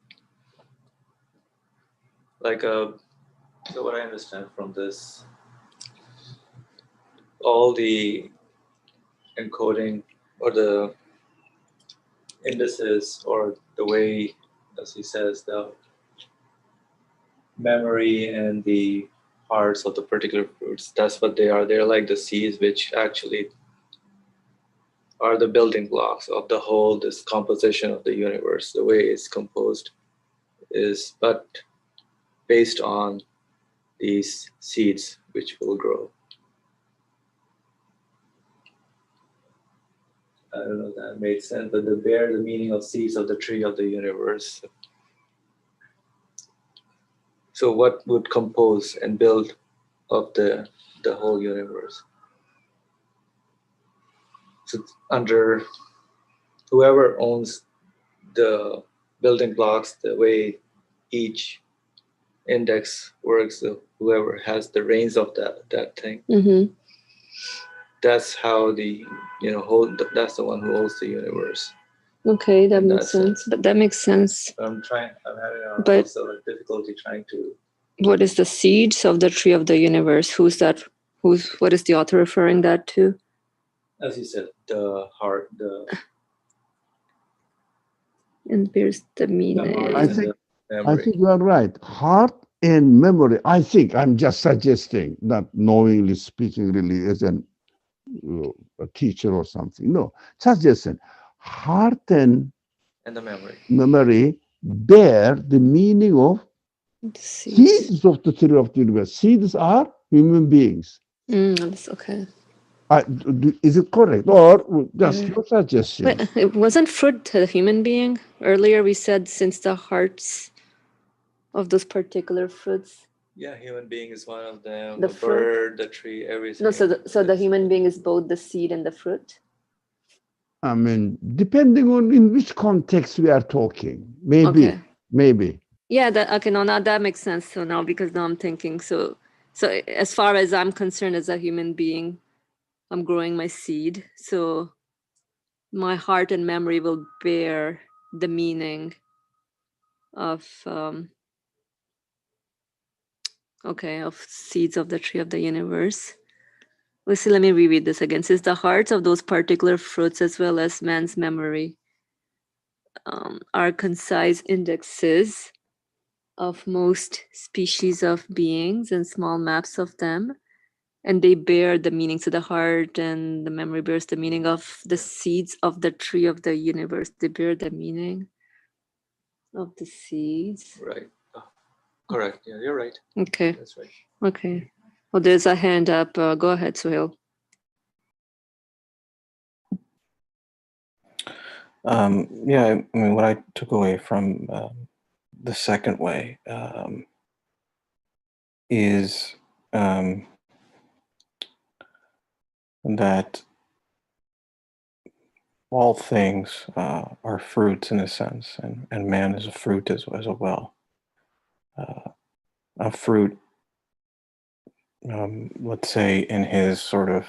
Like so what I understand from this, all the encoding or the indices or the way, as he says, the memory and the hearts of the particular fruits, that's what they are. They're like the seeds which actually are the building blocks of the whole, this composition of the universe. The way it's composed is but based on these seeds which will grow. I don't know if that made sense, but they bear the meaning of seeds of the tree of the universe. So what would compose and build of the whole universe? So under whoever owns the building blocks, the way each index works, whoever has the reins of that thing, Mm-hmm. that's how the that's the one who owns the universe. Okay, that In makes that sense. sense. But that makes sense. I'm having But- also a difficulty trying to. What is the seeds of the tree of the universe? Who's that? What is the author referring that to? As you said, the heart, the And here's the meaning. heart I and think- the I memory. think you are right. Heart and memory. I think I'm just suggesting, not knowingly speaking, really as a teacher or something. No, suggestion. Heart and The memory. memory bear the meaning of Seeds. seeds of the tree of the universe. Seeds are human beings. That's okay. Is it correct or just Yeah. your suggestion? But it wasn't fruit a human being? Earlier we said since the hearts of those particular fruits. Yeah, human being is one of them. The The fruit? bird, the tree, everything. No, so the human being is both the seed and the fruit? I mean, depending on in which context we are talking, maybe, Okay. maybe. Yeah, now that makes sense. So now, because now I'm thinking, so as far as I'm concerned as a human being, I'm growing my seed. So my heart and memory will bear the meaning of of seeds of the tree of the universe. Let's see, let me reread this again. Since the hearts of those particular fruits as well as man's memory are concise indexes of most species of beings and small maps of them, and they bear the meaning. So the heart and the memory bears the meaning of the seeds of the tree of the universe. They bear the meaning of the seeds. Right. Oh, correct. Yeah, you're right. Okay. That's right. Okay. Well, there's a hand up. Go ahead, Suhail. Yeah, I mean, what I took away from the second way is that all things are fruits in a sense, and man is a fruit as well. A fruit, let's say, in his sort of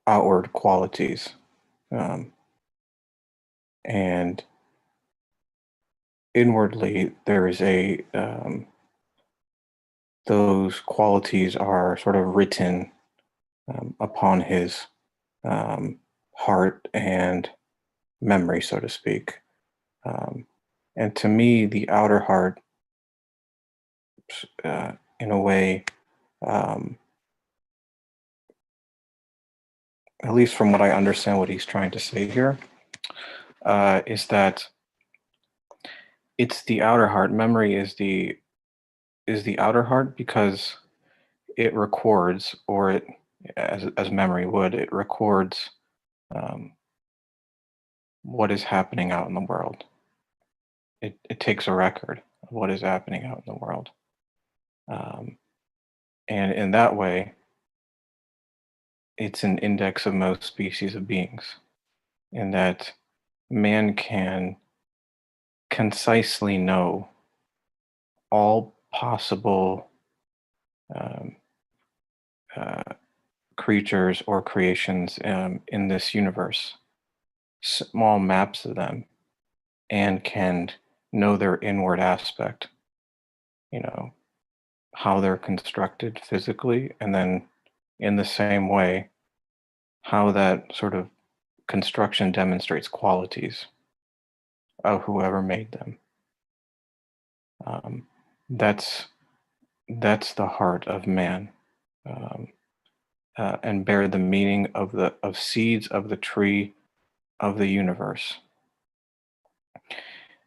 outward qualities. And inwardly, there is those qualities are sort of written upon his heart and memory, so to speak. And to me, the outer heart, in a way, at least from what I understand, what he's trying to say here, is that it's the outer heart. Memory is the outer heart because it records, or it, as memory would, it records what is happening out in the world. It takes a record of what is happening out in the world. And in that way, it's an index of most species of beings, in that man can concisely know all possible creatures or creations in this universe. small maps of them and can know their inward aspect, you know, how they're constructed physically, and then in the same way, how that sort of construction demonstrates qualities of whoever made them. Um, that's the heart of man, um, and bear the meaning of seeds of the tree of the universe.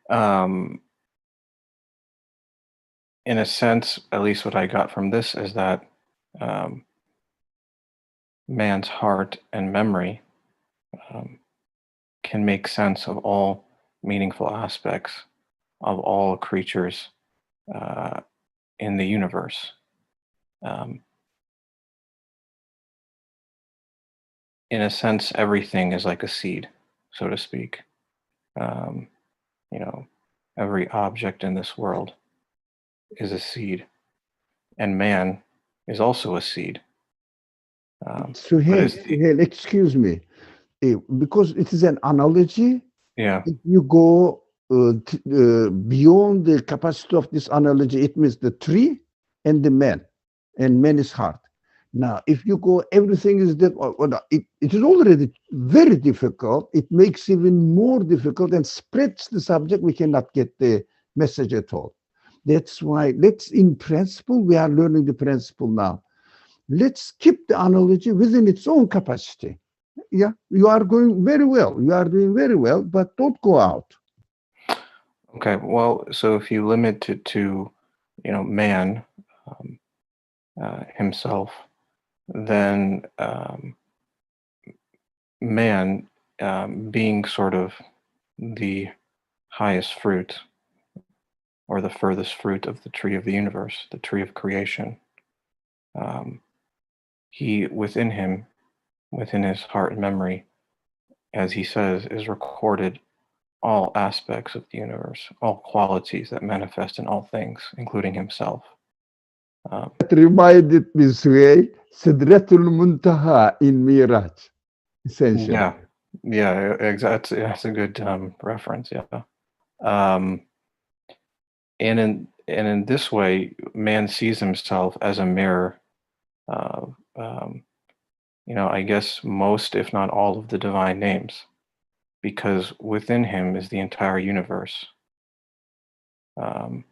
Um, in a sense, at least what I got from this is that um, man's heart and memory um, can make sense of all meaningful aspects of all creatures uh, in the universe. Um, in a sense, everything is like a seed, so to speak. Um, you know, every object in this world is a seed, and man is also a seed. But Suhail, it's the Suhail, excuse me. Because it is an analogy, yeah, if you go beyond the capacity of this analogy, it means the tree and the man, and man is heart. Now, if you go, everything is that, it is already very difficult. It makes even more difficult and spreads the subject. We cannot get the message at all. That's why, in principle, we are learning the principle now. Let's keep the analogy within its own capacity. Yeah, you are going very well. You are doing very well, but don't go out. okay. Well, so if you limit it to, man um, himself, then man being sort of the highest fruit or the furthest fruit of the tree of the universe, the tree of creation. Um, he, within him, within his heart and memory, as he says, is recorded all aspects of the universe, all qualities that manifest in all things, including himself. That reminded me, Sway, Sidratul Muntaha in Miraj, essentially. Yeah, exactly. That's a good reference. Yeah, um, and in this way, man sees himself as a mirror. Uh, um, I guess most, if not all, of the divine names, because within him is the entire universe. Um,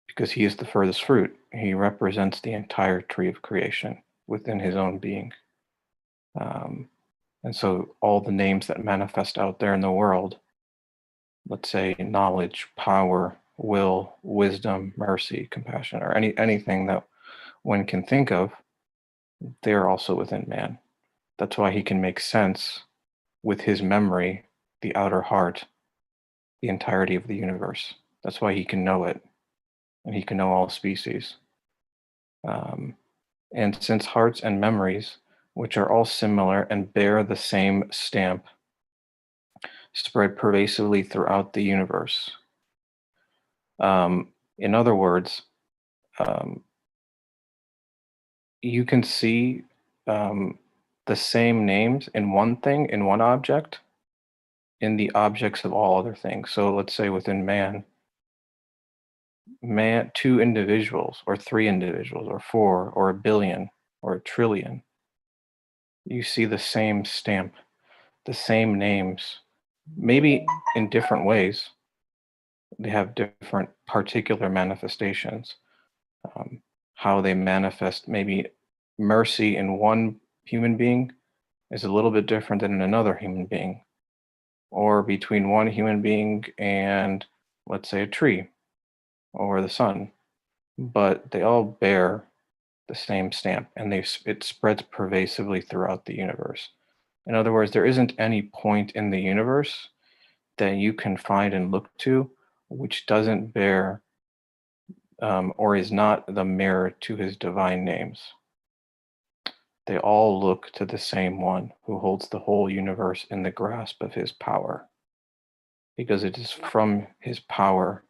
because he is the furthest fruit, he represents the entire tree of creation within his own being. Um, and so, all the names that manifest out there in the world, let's say knowledge, power, will, wisdom, mercy, compassion, or anything that one can think of, they are also within man. That's why he can make sense with his memory, the outer heart, the entirety of the universe. That's why he can know it, and he can know all species. Um, and since hearts and memories, which are all similar and bear the same stamp, spread pervasively throughout the universe. In other words, um, you can see um, the same names in one thing, in one object, in the objects of all other things. So let's say within man, two individuals, or three individuals, or four, or a billion, or a trillion, you see the same stamp, the same names, maybe in different ways. They have different particular manifestations. How they manifest, maybe mercy in one human being is a little bit different than in another human being, or between one human being and, let's say, a tree or the sun. But they all bear the same stamp, and it spreads pervasively throughout the universe. In other words, there isn't any point in the universe that you can find and look to which doesn't bear or is not the mirror to his divine names. They all look to the same one who holds the whole universe in the grasp of his power, because it is from his power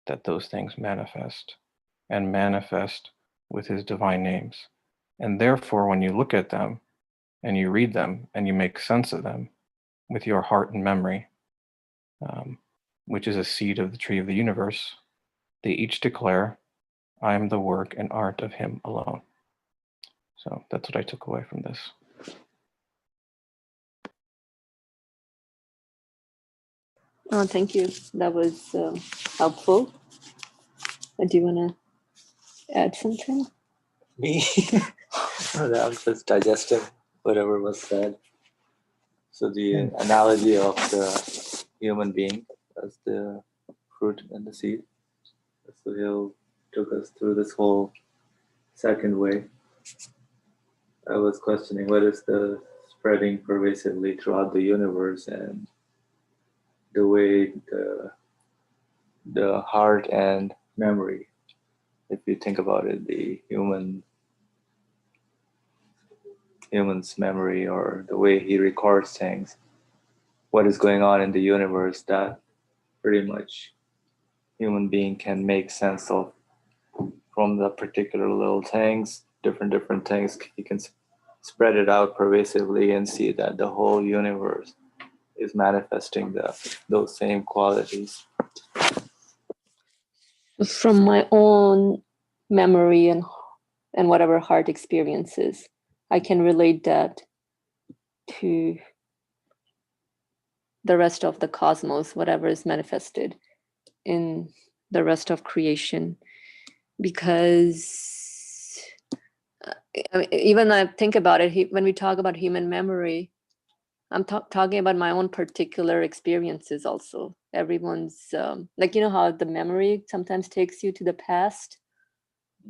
that those things manifest, and manifest with his divine names. And therefore, when you look at them and you read them and you make sense of them, with your heart and memory, which is a seed of the tree of the universe, they each declare, I am the work and art of him alone. So that's what I took away from this. Oh, thank you. That was helpful. Do you want to add something? Me? I'm just digesting whatever was said. So the analogy of the human being as the fruit and the seed. So he took us through this whole second way. I was questioning what is the spreading pervasively throughout the universe, and the way the heart and memory, if you think about it, the human's memory, or the way he records things, what is going on in the universe, that pretty much human being can make sense of from the particular little things, different things. He can spread it out pervasively and see that the whole universe is manifesting those same qualities. From my own memory and whatever heart experiences, I can relate that to the rest of the cosmos, whatever is manifested in the rest of creation. Because I mean, even I think about it, when we talk about human memory, I'm talking about my own particular experiences also. Everyone's, like, you know how the memory sometimes takes you to the past,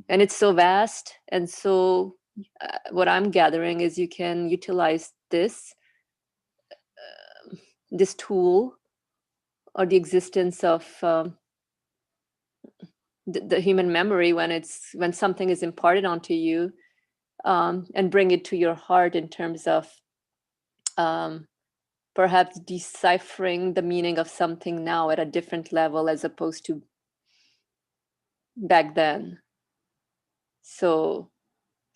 and it's so vast. And so what I'm gathering is you can utilize this tool, or the existence of the human memory, when something is imparted onto you, and bring it to your heart in terms of perhaps deciphering the meaning of something now at a different level as opposed to back then. So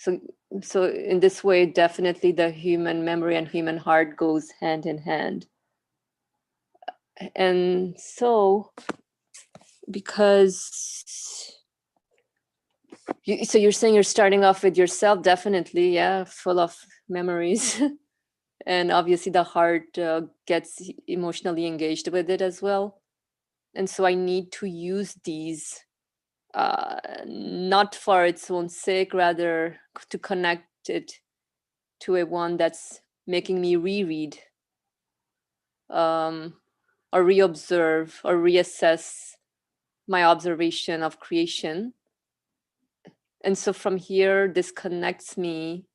in this way, definitely the human memory and human heart goes hand in hand. And so, because so you're saying you're starting off with yourself, definitely, yeah, full of memories. And obviously the heart gets emotionally engaged with it as well. And so I need to use these not for its own sake, rather to connect it to a one that's making me reread, or reobserve, or reassess my observation of creation. And so from here, this connects me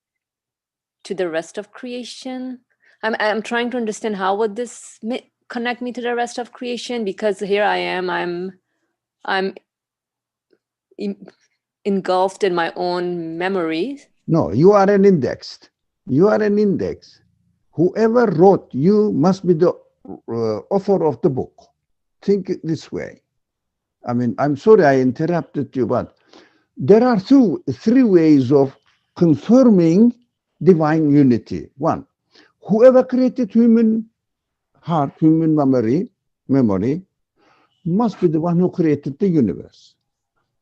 to the rest of creation. I'm trying to understand how would this connect me to the rest of creation, because here I am, I'm engulfed in my own memories. No, you are an index. You are an index. Whoever wrote you must be the author of the book. Think this way. I mean, I'm sorry I interrupted you, but there are three ways of confirming divine unity. One, whoever created human heart, human memory, must be the one who created the universe.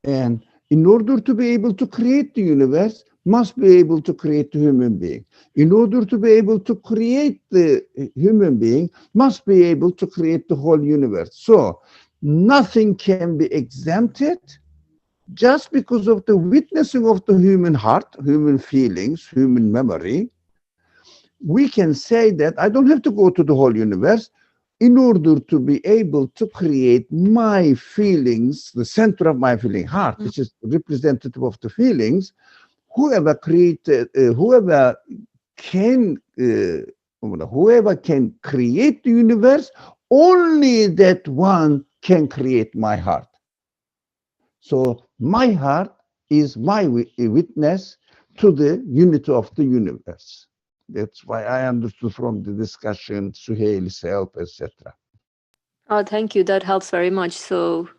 And in order to be able to create the universe, must be able to create the human being. In order to be able to create the human being, must be able to create the whole universe. So nothing can be exempted just because of the witnessing of the human heart, human feelings, human memory. We can say that I don't have to go to the whole universe. In order to be able to create my feelings, the center of my feeling, heart, which is representative of the feelings, whoever can create the universe, only that one can create my heart. So my heart is my witness to the unity of the universe. That's why I understood from the discussion, Suhail's help, etc. Oh, thank you. That helps very much. So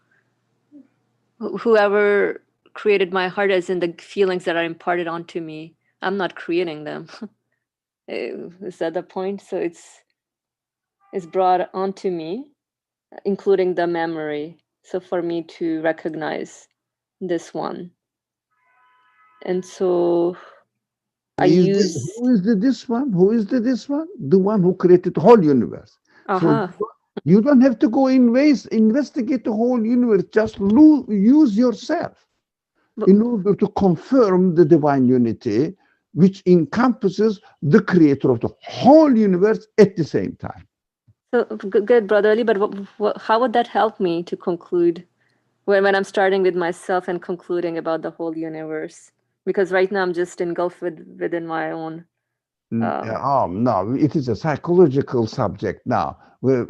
whoever created my heart, as in the feelings that are imparted onto me, I'm not creating them. Is that the point? So it's is brought onto me, including the memory. So for me to recognize this one. And so I use... Who is the this one? Who is the this one? The one who created the whole universe. So you don't have to go investigate the whole universe. Just use yourself in order to confirm the divine unity, which encompasses the creator of the whole universe at the same time. So good, Brother Ali, but how would that help me to conclude when I'm starting with myself and concluding about the whole universe? Because right now I'm just engulfed within my own. No, it is a psychological subject now.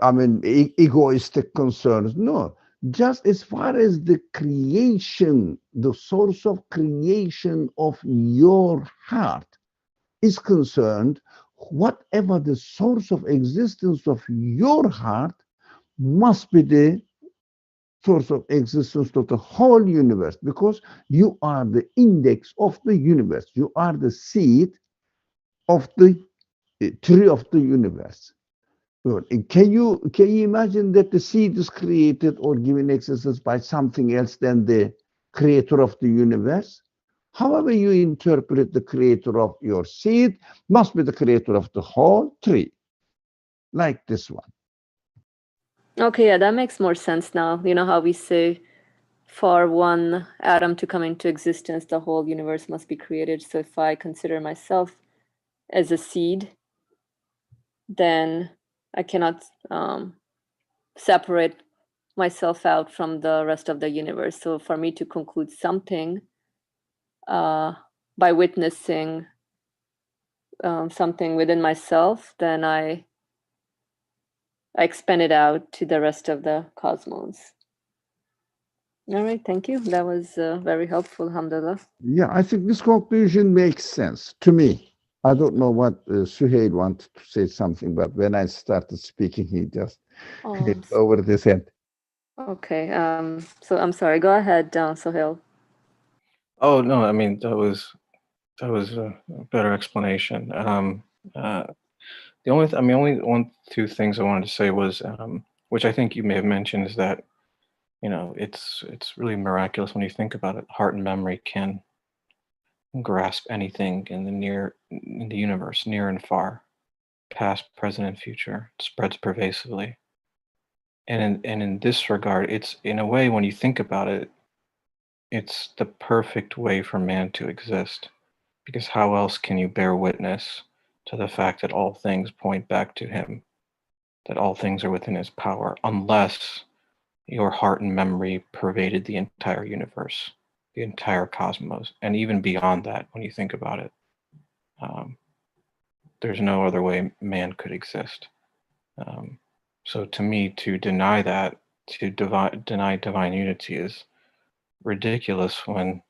I mean, egoistic concerns. No, just as far as the creation, the source of creation of your heart is concerned, whatever the source of existence of your heart must be the source of existence of the whole universe, because you are the index of the universe. You are the seed of the tree of the universe. Can you imagine that the seed is created or given existence by something else than the creator of the universe? However you interpret the creator of your seed must be the creator of the whole tree, like this one. Okay, yeah, that makes more sense now. You know how we say for one atom to come into existence, the whole universe must be created. So if I consider myself as a seed, then I cannot separate myself out from the rest of the universe. So for me to conclude something by witnessing something within myself, then I expand it out to the rest of the cosmos. All right, thank you. That was very helpful, alhamdulillah. Yeah, I think this conclusion makes sense to me. I don't know what Suhail wanted to say something, but when I started speaking, he just over his head. Okay, so I'm sorry. Go ahead, Sohail. Oh no, I mean that was a better explanation. The only two things I wanted to say was, which I think you may have mentioned, is that it's really miraculous when you think about it. Heart and memory can grasp anything in the universe, near and far, past, present, and future. It spreads pervasively. And in this regard, it's, in a way, when you think about it, it's the perfect way for man to exist. Because how else can you bear witness to the fact that all things point back to him, that all things are within his power, unless your heart and memory pervaded the entire universe, the entire cosmos, and even beyond that, when you think about it. There's no other way man could exist. So to me, to deny that, to deny divine unity, is ridiculous when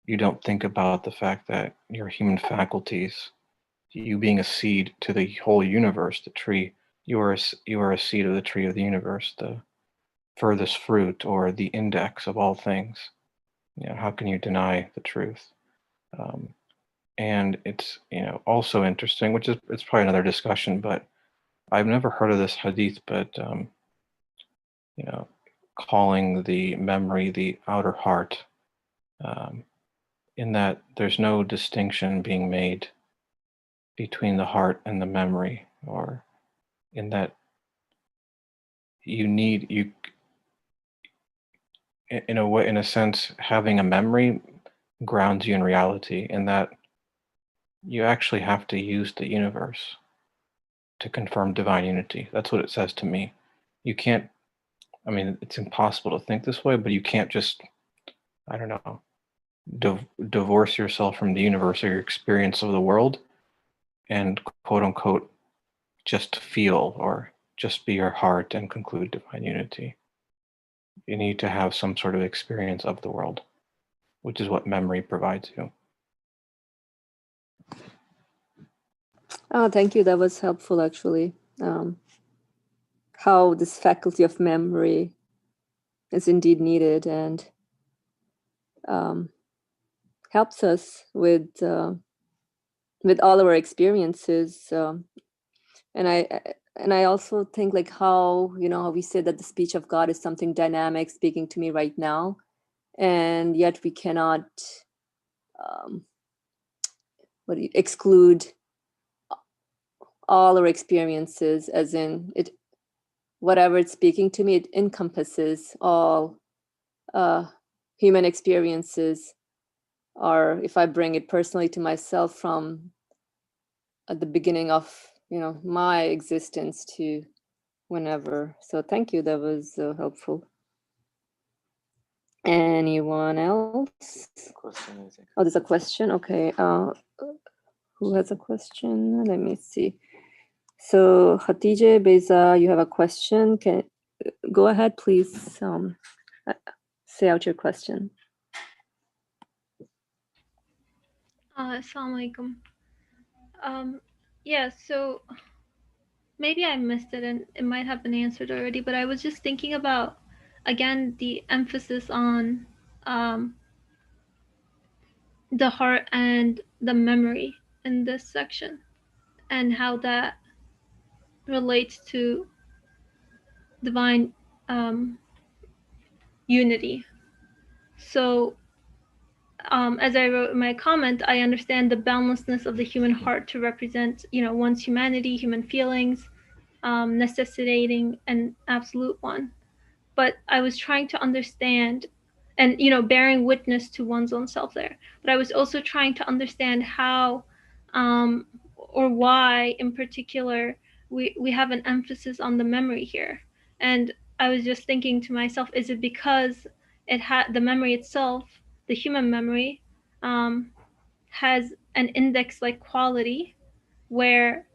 you don't think about the fact that your human faculties, you being a seed to the whole universe, the tree, you are a seed of the tree of the universe, the furthest fruit or the index of all things. How can you deny the truth? And it's also interesting, which is, it's probably another discussion, but I've never heard of this hadith, but calling the memory the outer heart, in that there's no distinction being made between the heart and the memory, or in that in a sense, having a memory grounds you in reality, in that you actually have to use the universe to confirm divine unity. That's what it says to me. You can't, it's impossible to think this way, but you can't just, I don't know, divorce yourself from the universe or your experience of the world and, quote unquote, just feel or just be your heart and conclude divine unity. You need to have some sort of experience of the world, which is what memory provides you. Oh, thank you. That was helpful, actually. How this faculty of memory is indeed needed and helps us with all our experiences. And I also think like how, how we say that the speech of God is something dynamic speaking to me right now, and yet we cannot exclude all our experiences, as in it, whatever it's speaking to me, it encompasses all human experiences, or if I bring it personally to myself from at the beginning of my existence to whenever. So thank you, that was helpful. Anyone else? Oh, there's a question. Okay, who has a question? Let me see. So Hatice Beza, you have a question. Can go ahead, please. Say out your question. Assalamu alaikum. Yeah, so maybe I missed it and it might have been answered already, but I was just thinking about, again, the emphasis on the heart and the memory in this section, and how that relates to divine unity. So as I wrote in my comment, I understand the boundlessness of the human heart to represent, one's humanity, human feelings, necessitating an absolute one. But I was trying to understand, and bearing witness to one's own self there. But I was also trying to understand how, or why, in particular, we have an emphasis on the memory here. And I was just thinking to myself, is it because it had the memory itself, the human memory, has an index-like quality where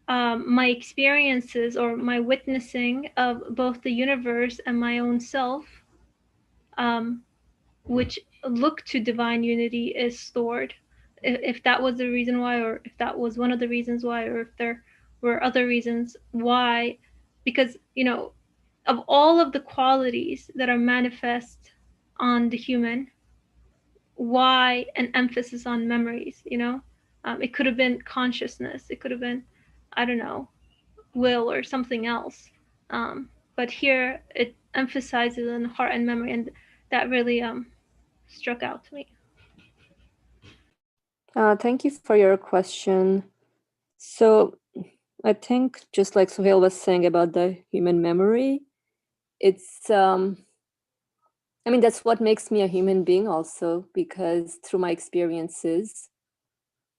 my experiences or my witnessing of both the universe and my own self, which look to divine unity, is stored. If that was the reason why, or if that was one of the reasons why, or if there were other reasons why, because, of all of the qualities that are manifest on the human, why an emphasis on memories? It could have been consciousness, it could have been, I don't know, will or something else, but here it emphasizes on heart and memory, and that really struck out to me. Thank you for your question. So I think just like Sohail was saying about the human memory, it's that's what makes me a human being also, because through my experiences,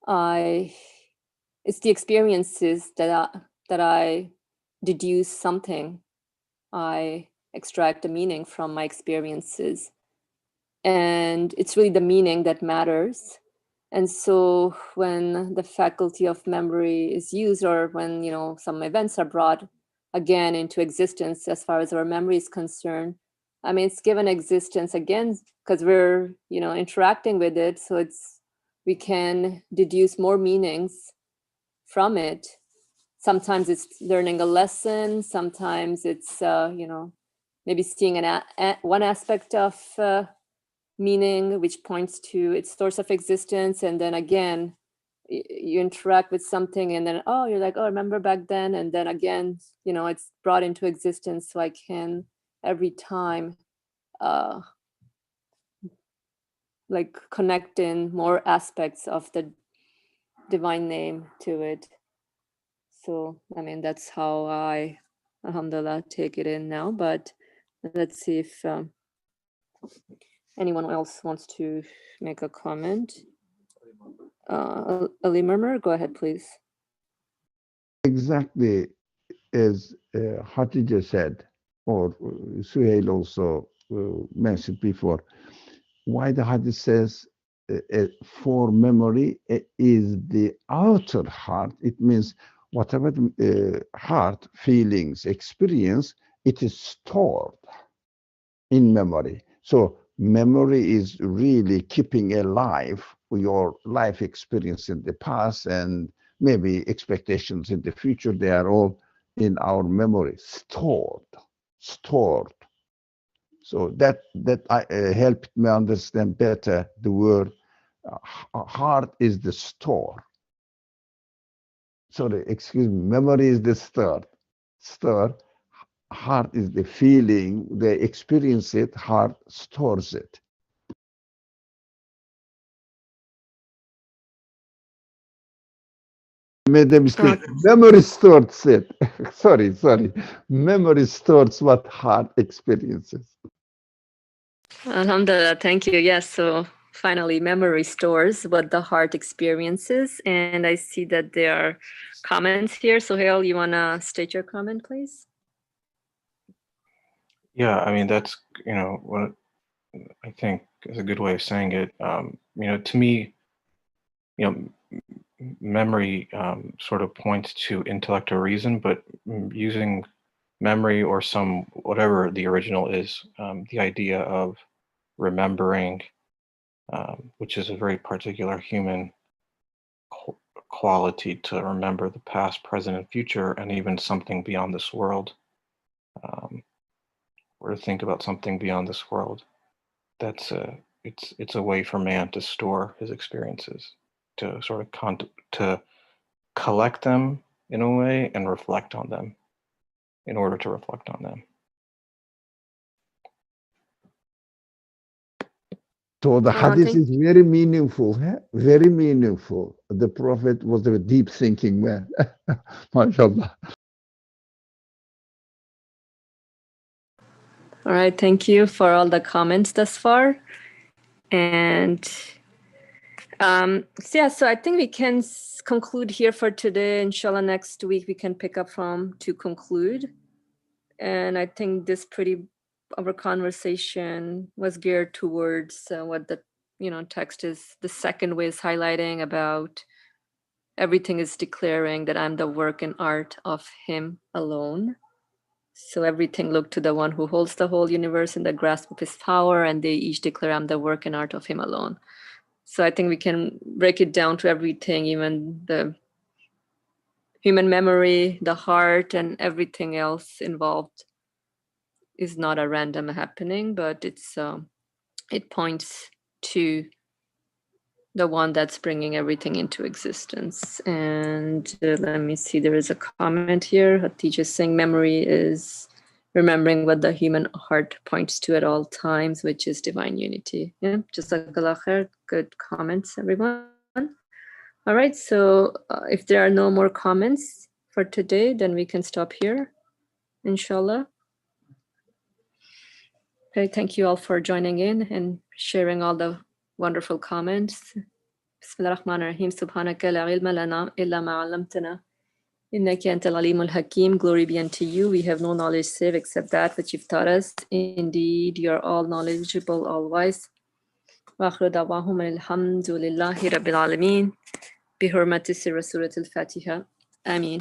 it's the experiences that I deduce something. I extract a meaning from my experiences, and it's really the meaning that matters. And so when the faculty of memory is used, or when some events are brought again into existence as far as our memory is concerned, it's given existence again because we're interacting with it, so we can deduce more meanings from it. Sometimes it's learning a lesson, sometimes it's maybe seeing one aspect of meaning which points to its source of existence, and then again you interact with something, and then you're like, oh, remember back then, and then again it's brought into existence, so I can every time like connect in more aspects of the divine name to it. So that's how I, alhamdulillah, take it in now. But let's see if anyone else wants to make a comment. Ali Murmur, go ahead, please. Exactly as Hatice said, or Suhail also mentioned before, why the Hadith says for memory is the outer heart. It means whatever heart, feelings, experience, it is stored in memory. So memory is really keeping alive your life experience in the past and maybe expectations in the future. They are all in our memory, stored. So that helped me understand better the word heart is the store. sorry, excuse me, memory is the start. Start, heart is the feeling, they experience it, heart stores it. Made a mistake. Memory stores it. sorry. Memory stores what heart experiences. Alhamdulillah, thank you. Yes, so finally, memory stores what the heart experiences. And I see that there are comments here. So, Hale, you want to state your comment, please? Yeah, I mean, that's, what I think is a good way of saying it. To me, memory sort of points to intellect or reason, but using memory or whatever the original is, the idea of remembering, which is a very particular human quality to remember the past, present, and future, and even something beyond this world, or to think about something beyond this world. It's a way for man to store his experiences, to sort of to collect them in a way and reflect on them in order to reflect on them. So the Hadith is very meaningful, very meaningful. The Prophet was a deep thinking man. MashaAllah. All right, thank you for all the comments thus far. And so I think we can conclude here for today. Inshallah, next week we can pick up from to conclude. And I think our conversation was geared towards what the text is. The second way is highlighting about everything is declaring that I'm the work and art of Him alone. So everything look to the one who holds the whole universe in the grasp of His power, and they each declare I'm the work and art of Him alone. So I think we can break it down to everything, even the human memory, the heart, and everything else involved is not a random happening, but it points to the one that's bringing everything into existence. And let me see, there is a comment here. Hatice is saying memory is remembering what the human heart points to at all times, which is divine unity. Yeah, Jazakallah khair. Good comments, everyone. All right, so if there are no more comments for today, then we can stop here, inshallah. Okay, thank you all for joining in and sharing all the wonderful comments. Bismillah ar-Rahman ar-Rahim. Subhanaka la ilma lana illa ma 'allamtana. Innaka antal alimul hakim. Glory be unto you. We have no knowledge save except that which you've taught us. Indeed, you are all knowledgeable, all wise. Wa akhiru da'wahum alhamdulillahi rabbil alameen. Bi hurmati sirra surat al-Fatiha. Ameen.